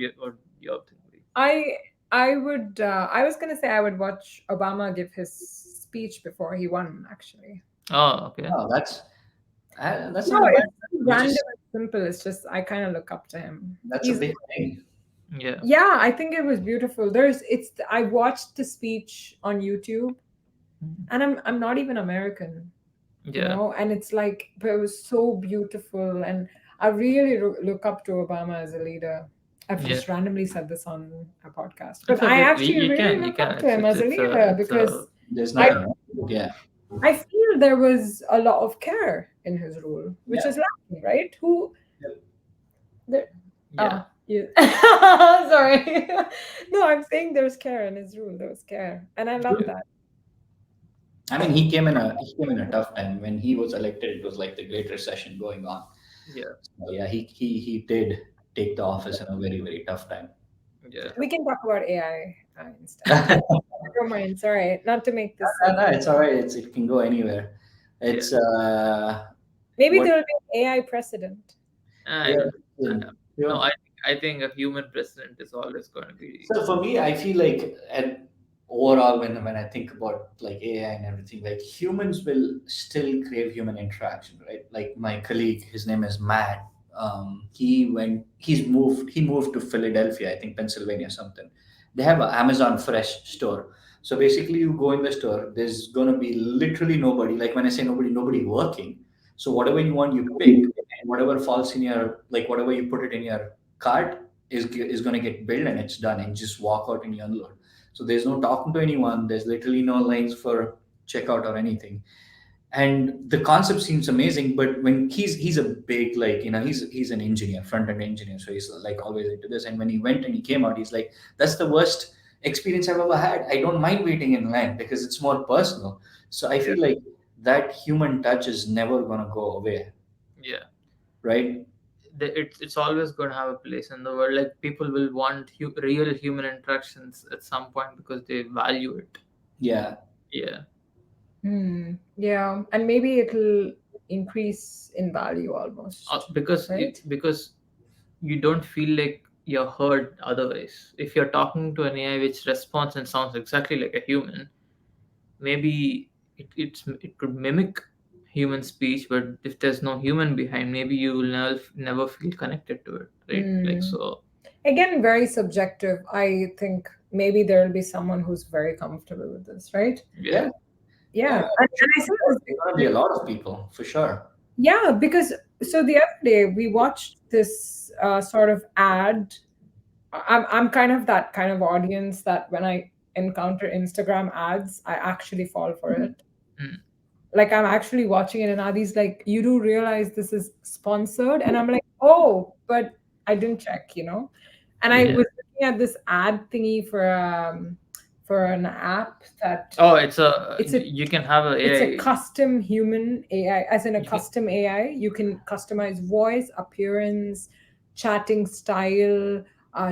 your thing be? I I would. I was gonna say I would watch Obama give his speech before he won. Actually, Oh, okay. Oh, that's no, not a bad. it's Which random is and simple. It's just I kind of look up to him. that's a He's big thing. Yeah. Yeah, I think it was beautiful. I watched the speech on YouTube, Mhm. and I'm not even American, Yeah. and it's like, but it was so beautiful, and I really look up to Obama as a leader. I've Yeah. just randomly said this on a podcast, It's but I okay. actually You really can. You look can. up to him as a It's a. leader It's a. because There's I nothing wrong with it. Yeah. I feel there was a lot of care in his rule, which Yeah. is lacking, right? Who there? Yeah. Yeah. Sorry. No, I'm saying there's care in his rule. There was care, and I love Yeah. that. I mean, he came in a tough time when he was elected. It was like the Great Recession going on. Yeah. So yeah, he did take the office in a very very tough time. Yeah. We can talk about AI instead. No, Never mind. Sorry, not to make this. no, it's all right. It can go anywhere. Yeah. It's Maybe what there'll be an AI president. I yeah. don't. No, Yeah. I think a human president is always going to be. So for me, I feel like at overall when I think about like AI and everything, like humans will still crave human interaction, right? Like my colleague, his name is Matt. He moved to Philadelphia, I think Pennsylvania, something. They have an Amazon Fresh store. So basically, you go in the store. There's gonna be literally nobody. Like when I say nobody, nobody working. So whatever you want, you pick, and whatever falls in your like whatever you put it in your cart is going to get built and it's done and just walk out and you unload. So there's no talking to anyone, there's literally no lines for checkout or anything. And the concept seems amazing, but when he's a big, like, he's an engineer, front end engineer, so he's like always into this. And when he went and he came out, he's like, that's the worst experience I've ever had. I don't mind waiting in line because it's more personal. So I Yeah. feel like that human touch is never going to go away, Yeah. right? It's always going to have a place in the world. Like people will want real human interactions at some point because they value it. Yeah. Yeah. Yeah, and maybe it'll increase in value almost, right? Because you don't feel like you're heard otherwise. If you're talking to an AI which responds and sounds exactly like a human, maybe it could mimic human speech, but if there's no human behind, maybe you will never feel connected to it, right? Like Hmm. so. Again, very subjective. I think maybe there'll be someone who's very comfortable with this, right? Yeah. Yeah. Yeah, Yeah, and I said this there's gonna be a lot of people for sure. yeah, because so the other day we watched this sort of ad. I'm kind of that kind of audience that when I encounter Instagram ads, I actually fall for it. Mm. Like I'm actually watching it, and Adi's like, "You do realize this is sponsored?" And I'm like, "Oh, but I didn't check, you know." And I Yeah. Yeah. was looking at this ad thingy for an app that Oh, it's a it's a you can have a it's a AI. custom human AI, as in a You can, custom AI. You can customize voice, appearance, chatting style,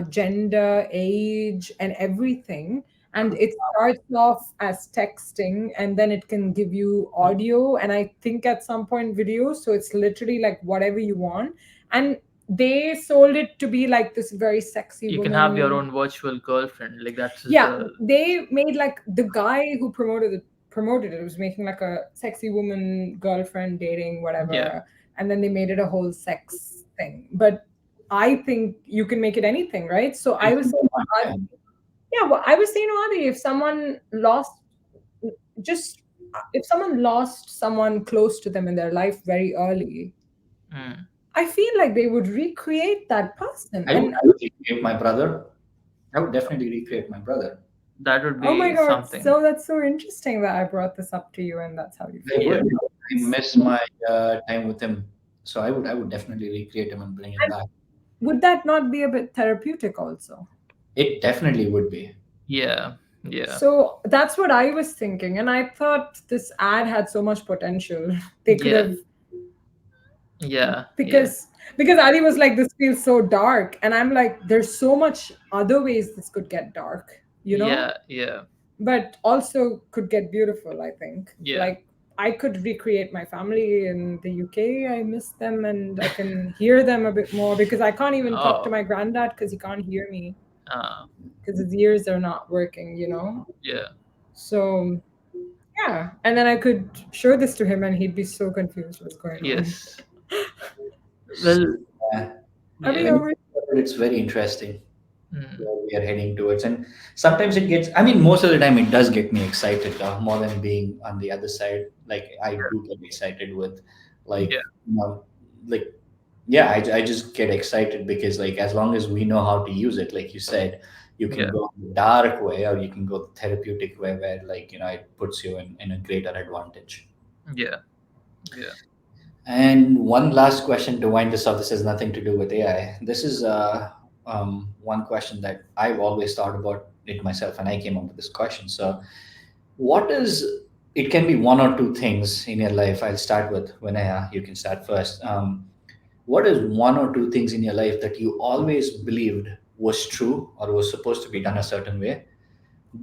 gender, age, and everything. And it starts off as texting, and then it can give you audio, and I think at some point video. So it's literally like whatever you want. And they sold it to be like this very sexy you can have your woman. own virtual girlfriend. Like that's just Yeah, the. they made like the guy who promoted it was making like a sexy woman girlfriend dating Yeah. whatever, and then they made it a whole sex thing. But I think you can make it anything, right? So I was saying, Yeah. yeah, well, I was saying to Adi, if someone lost just if someone lost someone close to them in their life very early, Mm. I feel like they would recreate that person. I would, And I would recreate my brother. I would definitely recreate my brother. That would oh my be god, something. so that's so interesting that I brought this up to you and that's how you I feel. Yeah. would. I miss my time with him, so I would definitely recreate him and bring him And back. would that not be a bit therapeutic also? It definitely would be. Yeah. Yeah. So that's what I was thinking. And I thought this ad had so much potential. They could Yeah. have Yeah. Yeah. because Ali was like, this feels so dark. And I'm like, there's so much other ways this could get dark, you know? Yeah. Yeah. But also could get beautiful, I think. Yeah. Like I could recreate my family in the UK. I miss them and I can hear them a bit more because I can't even talk to Oh. my granddad because he can't hear me Uh, because his ears are not working, you know? yeah. So yeah. And then I could show this to him and he'd be so confused what's going on. Yes. Well. Yeah. Are Yeah. we When over? it's very interesting Mm. where we are heading towards, and sometimes it gets. I mean, most of the time it does get me excited, more than being on the other side. Like I do get excited with, like Yeah. you know, like yeah, I just get excited because like as long as we know how to use it, like you said, you can Yeah. go the dark way or you can go the therapeutic way where like it puts you in a greater advantage. Yeah. Yeah. And one last question to wind this up. This has nothing to do with AI. This is one question that I've always thought about it myself, and I came up with this question. So, what is it? Can be one or two things in your life. I'll start with Vinaya. You can start first. What is one or two things in your life that you always believed was true or was supposed to be done a certain way,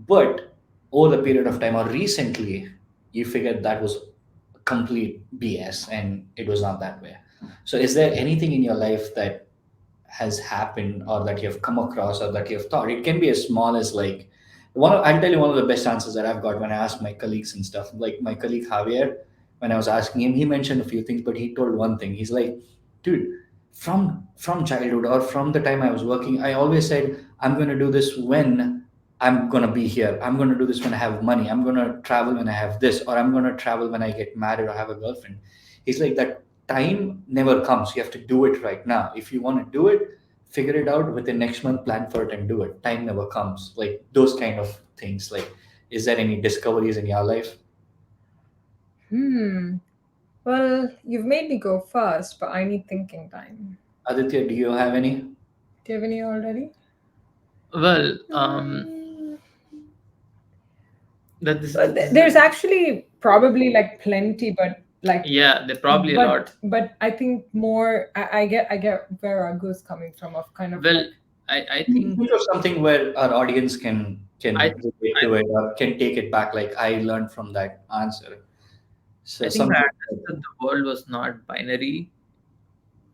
but over the period of time or recently, you figured that was complete BS, and it was not that way. So is there anything in your life that has happened, or that you have come across, or that you have thought? It can be as small as like I'll tell you one of the best answers that I've got when I ask my colleagues and stuff. Like my colleague Javier, when I was asking him, he mentioned a few things, but he told one thing. He's like, dude, from childhood, or from the time I was working, I always said I'm going to do this when I'm going to be here. I'm going to do this when I have money. I'm going to travel when I have this, or I'm going to travel when I get married or have a girlfriend. He's like, that time never comes. You have to do it right now. If you want to do it, figure it out within next month, plan for it and do it. Time never comes. Like those kind of things. Like, is there any discoveries in your life? Well, you've made me go first, but I need thinking time. Aditya, do you have any? Do you have any already? Well, There's actually probably like plenty, but like yeah, there probably a but, lot. But I think more. I get where Raghu's coming from, of kind of. Well, I think Think of something where our audience can I relate to it, or can take it back. Like I learned from that answer. So I think something. I understood the world was not binary.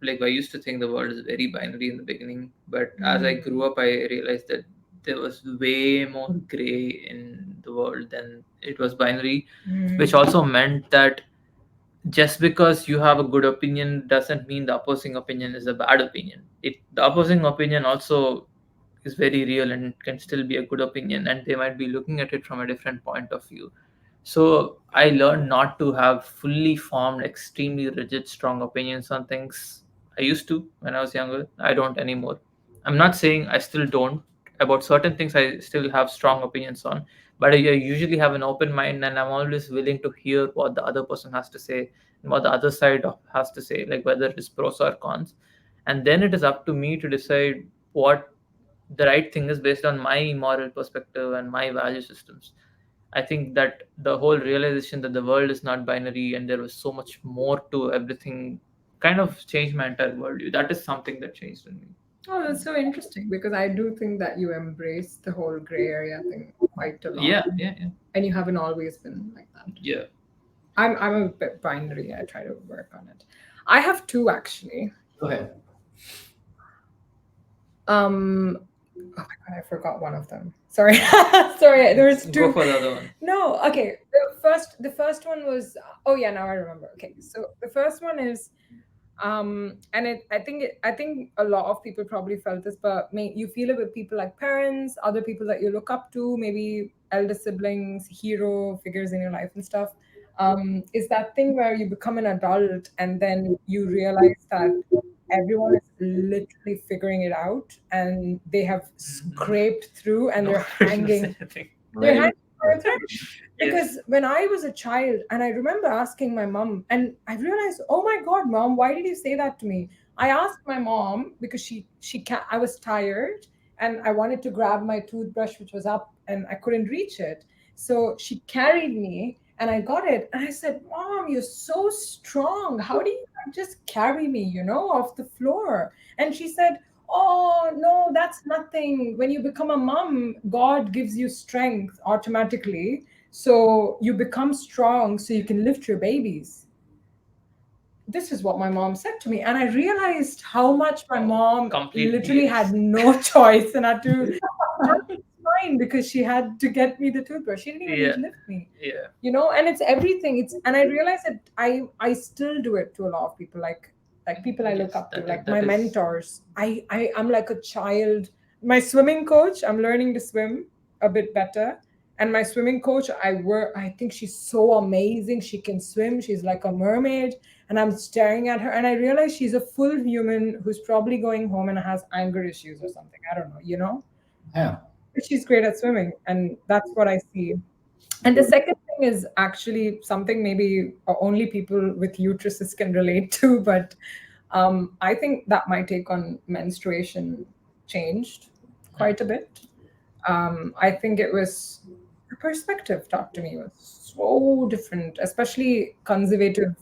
Like I used to think the world is very binary in the beginning, but as I grew up, I realized that there was way more gray in the world than it was binary, which also meant that just because you have a good opinion doesn't mean the opposing opinion is a bad opinion. The opposing opinion also is very real and can still be a good opinion, and they might be looking at it from a different point of view. So I learned not to have fully formed, extremely rigid, strong opinions on things. I used to when I was younger. I don't anymore. I'm not saying I still don't. About certain things, I still have strong opinions on, but I usually have an open mind, and I'm always willing to hear what the other person has to say and what the other side has to say, like whether it's pros or cons. And then it is up to me to decide what the right thing is based on my moral perspective and my value systems. I think that the whole realization that the world is not binary and there was so much more to everything kind of changed my entire worldview. That is something that changed in me. Oh, that's so interesting, because I do think that you embrace the whole gray area thing quite a lot. Yeah. And you haven't always been like that. Yeah. I'm a bit binary. I try to work on it. I have two actually. Go ahead. Oh my god, I forgot one of them. Sorry. Sorry, there's two. Go for the other one. No, okay. The first one was, oh yeah, now I remember. Okay, so the first one is, and I think a lot of people probably felt this, but you feel it with people like parents, other people that you look up to, maybe elder siblings, hero figures in your life and stuff. Is that thing where you become an adult and then you realize that everyone is literally figuring it out and they have scraped through and they're hanging. They're hanging further. Because when I was a child, and I remember asking my mom, and I realized, oh my God, mom, why did you say that to me? I asked my mom because I was tired and I wanted to grab my toothbrush, which was up, and I couldn't reach it. So she carried me and I got it. And I said, Mom, you're so strong. How do you just carry me, off the floor? And she said, oh, no, that's nothing. When you become a mom, God gives you strength automatically. So you become strong so you can lift your babies. This is what my mom said to me. And I realized how much my mom literally had no choice and had to fine because she had to get me the toothbrush. She didn't even need to lift me. Yeah. And it's everything. And I realized that I still do it to a lot of people, like people I look up to, like my mentors. I'm like a child. My swimming coach, I'm learning to swim a bit better. And my swimming coach, I think she's so amazing. She can swim. She's like a mermaid. And I'm staring at her and I realize she's a full human who's probably going home and has anger issues or something. I don't know, Yeah. But she's great at swimming. And that's what I see. And the second thing is actually something maybe only people with uteruses can relate to. But I think that my take on menstruation changed quite a bit. I think it was the perspective taught to me was so different, especially conservative,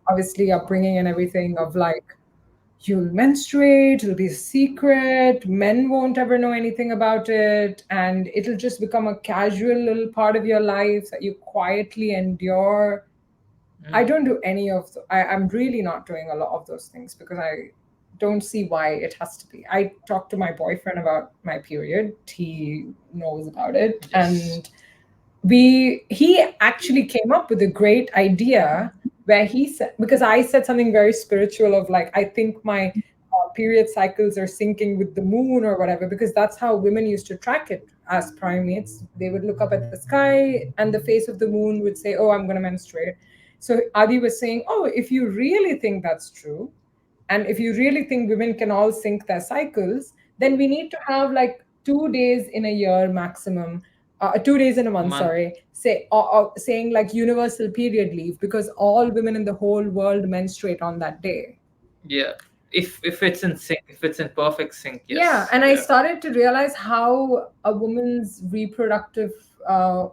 obviously upbringing and everything of like, you'll menstruate, it'll be a secret, men won't ever know anything about it, and it'll just become a casual little part of your life that you quietly endure. I don't do any of I'm really not doing a lot of those things because I don't see why it has to be. I talked to my boyfriend about my period. He knows about it. Yes. And he actually came up with a great idea where he said, because I said something very spiritual of like, I think my period cycles are syncing with the moon or whatever, because that's how women used to track it as primates. They would look up at the sky and the face of the moon would say, oh, I'm going to menstruate. So Adi was saying, oh, if you really think that's true, and if you really think women can all sync their cycles, then we need to have like 2 days in a year maximum, 2 days in a month, Month. sorry, or saying like universal period leave, because all women in the whole world menstruate on that day. Yeah. If it's in sync, if it's in perfect sync, Yeah, yes. and I Yeah. started to realize how a woman's reproductive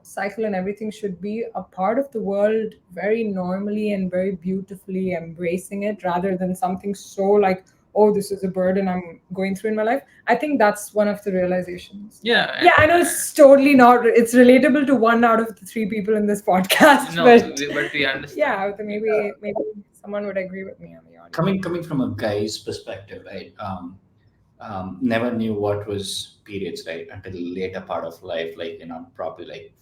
cycle and everything should be a part of the world very normally and very beautifully, embracing it rather than something so like, oh, this is a burden I'm going through in my life. I think that's one of the realizations. Yeah. Yeah, I know it's totally not, it's relatable to one out of the three people in this podcast, No, but we understand. yeah, maybe someone would agree with me on the audio. Coming from a guy's perspective, right? Never knew what was periods, right, until later part of life, like probably like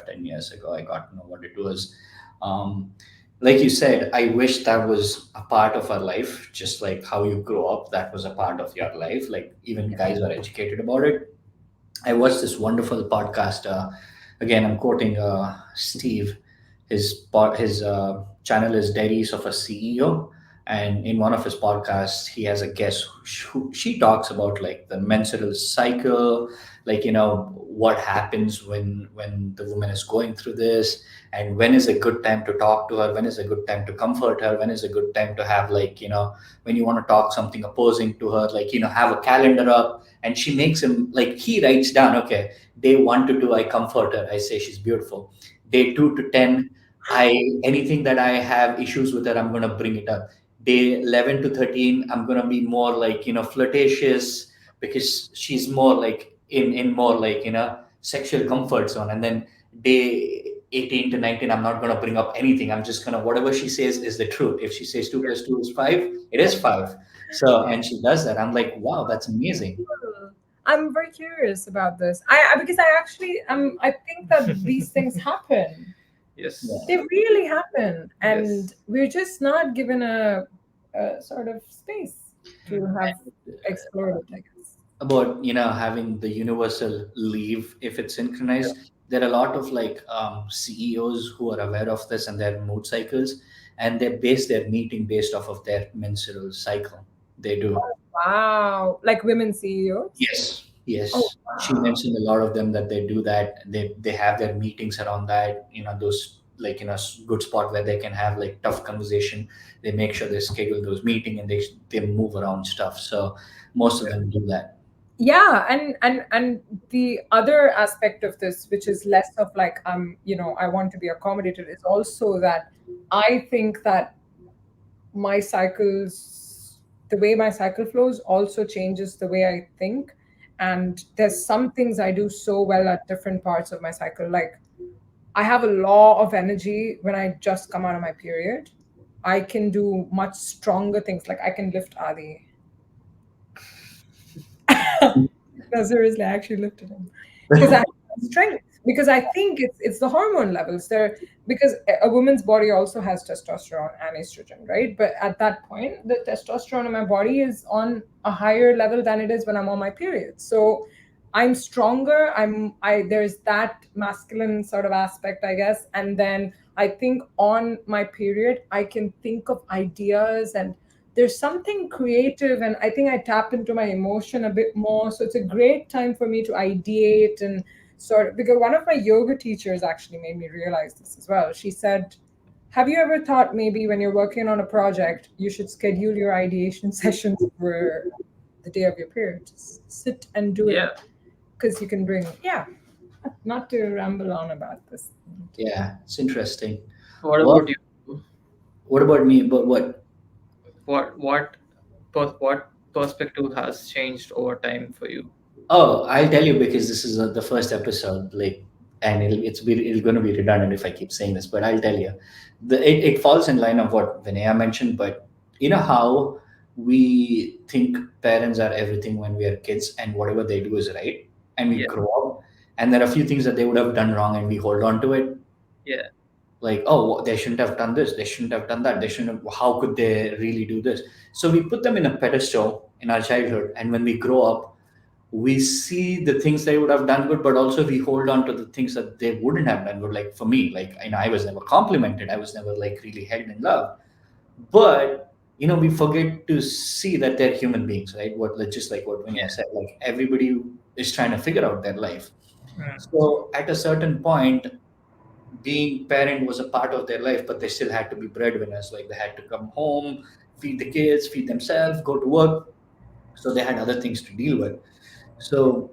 10 years ago I got to know what it was. um, like you said, I wish that was a part of our life, just like how you grow up, that was a part of your life, like even guys are educated about it. I watched this wonderful podcast. Again, I'm quoting Steve. His channel is Diaries of a CEO, and in one of his podcasts, he has a guest who she talks about like the menstrual cycle, like what happens when the woman is going through this, and when is a good time to talk to her, when is a good time to comfort her, when is a good time to have like when you want to talk something opposing to her, like have a calendar up, and she makes him like he writes down, okay, day 1 to 2 I comfort her, I say she's beautiful. Day 2 to 10, I anything that I have issues with her, I'm going to bring it up. Day 11 to 13, I'm going to be more like flirtatious, because she's more like in more like sexual comfort zone. And then day 18 to 19, I'm not going to bring up anything, I'm just going to whatever she says is the truth. If she says 2 plus 2 is 5, it is 5. So, and she does that. I'm like, wow, that's amazing. Cool. I'm very curious about this. Because I actually I think that these things happen. Yes. They really happen, and Yes. we're just not given a sort of space to have explored it, I guess. About having the universal leave if it's synchronized, there are a lot of like CEOs who are aware of this and their mood cycles, and they base their meeting based off of their menstrual cycle. They do. Wow, like women CEOs. Yes, Oh yes. She wow. mentioned a lot of them that they do that. They have their meetings around that. Those like good spot where they can have like tough conversation. They make sure they schedule those meeting, and they move around stuff. So most of them do that. Yeah, and the other aspect of this, which is less of like I want to be accommodated, is also that I think that my cycles, the way my cycle flows also changes the way I think. And there's some things I do so well at different parts of my cycle. Like I have a law of energy when I just come out of my period. I can do much stronger things. Like I can lift Adi. No, seriously, I actually lifted him because I have strength. Because I think it's the hormone levels there. Because a woman's body also has testosterone and estrogen, right? But at that point, the testosterone in my body is on a higher level than it is when I'm on my period. So I'm stronger. There's that masculine sort of aspect, I guess. And then I think on my period, I can think of ideas, and there's something creative, and I think I tap into my emotion a bit more. So it's a great time for me to ideate and sort of, because one of my yoga teachers actually made me realize this as well. She said, have you ever thought maybe when you're working on a project, you should schedule your ideation sessions for the day of your period? Just sit and do Yeah. it, because you can bring, yeah, not to ramble on about this. Yeah, it's interesting. What Well, about you? what about me? But what? What perspective has changed over time for you? Oh, I'll tell you, because this is the first episode. Like and it's going to be redundant if I keep saying this, but I'll tell you, it falls in line of what Vinaya mentioned. But you know how we think parents are everything when we are kids, and whatever they do is right, and we Yeah. grow up, and there are a few things that they would have done wrong, and we hold on to it. Yeah. Like, oh, they shouldn't have done this, they shouldn't have done that, they shouldn't have, how could they really do this? So we put them in a pedestal in our childhood, and when we grow up, we see the things they would have done good, but also we hold on to the things that they wouldn't have done good. Like for me, like, I was never complimented, I was never like really held in love, but we forget to see that they're human beings, right? Just like what Vinaya Yeah. said, like everybody is trying to figure out their life. Mm. So at a certain point, being parent was a part of their life, but they still had to be breadwinners. Like they had to come home, feed the kids, feed themselves, go to work. So they had other things to deal with. So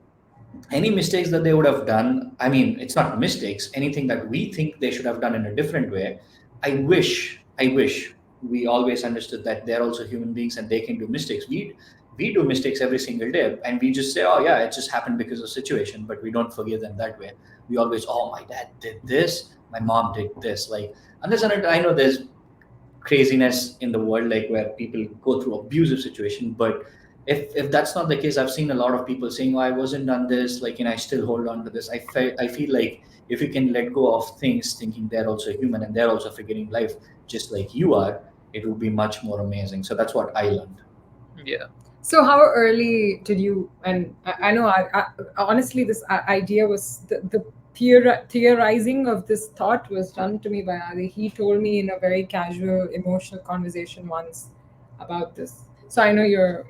any mistakes that they would have done, I mean, it's not mistakes, anything that we think they should have done in a different way, I wish we always understood that they're also human beings and they can do mistakes. We do mistakes every single day, and we just say, oh yeah, it just happened because of situation, but we don't forgive them that way. We always, oh, my dad did this, my mom did this, like, unless and until, I know there's craziness in the world, like where people go through abusive situation, but if that's not the case, I've seen a lot of people saying, oh, I wasn't done this, like, I still hold on to this. I feel like if you can let go of things thinking they're also human and they're also figuring life just like you are, it will be much more amazing. So that's what I learned. Yeah. So how early did you? And I know, I honestly, this idea was the theorizing of this thought was done to me by Adi. He told me in a very casual, emotional conversation once about this. So I know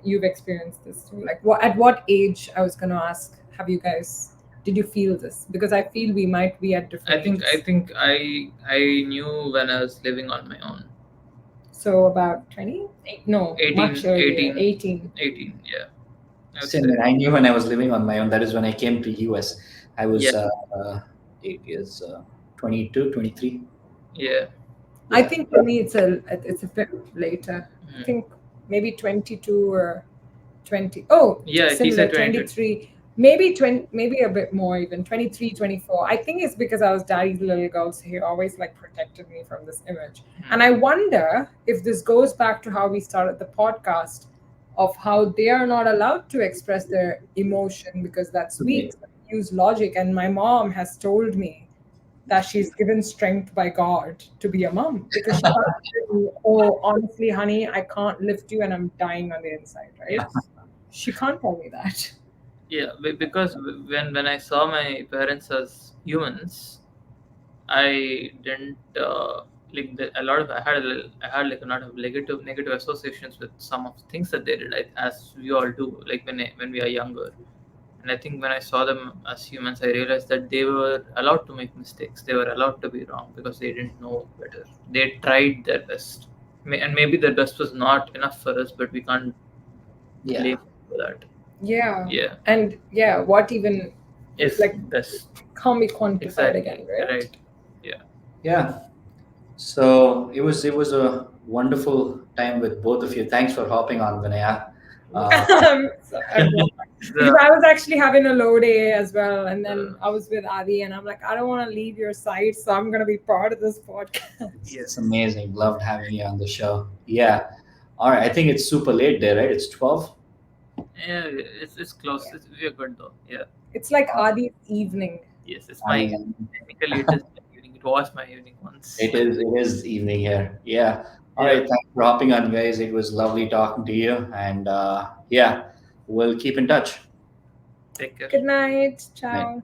you've experienced this too. Like, at what age? I was going to ask. Have you guys? Did you feel this? Because I feel we might be at different I think ages. I knew when I was living on my own. So about 20? No, 18, much earlier. 18. 18. Yeah. I would Same, say. when I knew when I was living on my own, that is when I came to US. I was Yeah. 8 years, 22, 23. Yeah. I Yeah. think for me it's a bit later. I Mm. think maybe 22 or 20. Oh, Yeah, he similar, said 22. 23. Maybe 20, maybe a bit more even, 23, 24. I think it's because I was daddy's little girl, so he always like protected me from this image. And I wonder if this goes back to how we started the podcast, of how they are not allowed to express their emotion because that's weak. So they use logic. And my mom has told me that she's given strength by God to be a mom, because she can't tell me, oh, honestly, honey, I can't lift you and I'm dying on the inside, right? She can't tell me that. Yeah, because when I saw my parents as humans, I didn't like a lot of I had like a lot of negative associations with some of the things that they did, as we all do, like when we are younger. And I think when I saw them as humans, I realized that they were allowed to make mistakes. They were allowed to be wrong because they didn't know better. They tried their best, and maybe their best was not enough for us, but we can't Yeah. blame them for that. Yeah. Yeah, And yeah, what even, is like, best. can't be quantified again, Exactly. right? Right. Yeah. Yeah. So it was a wonderful time with both of you. Thanks for hopping on, Vinaya. Uh, Because The I was actually having a low day as well, and then uh, I was with Adi, and I'm like, I don't want to leave your side, so I'm gonna be part of this podcast. it's yes. amazing. Loved having you on the show. Yeah. All right. I think it's super late there, right? It's 12. Yeah, it's close. Yeah. We're good though. Yeah. It's like Adi's evening. Yes, it's I my mean, technically it is my evening. It was my evening once. it is evening here. Yeah. All Yeah. right. Thanks for hopping on, guys. It was lovely talking to you. And yeah, we'll keep in touch. Take care. Good night. Right. Ciao.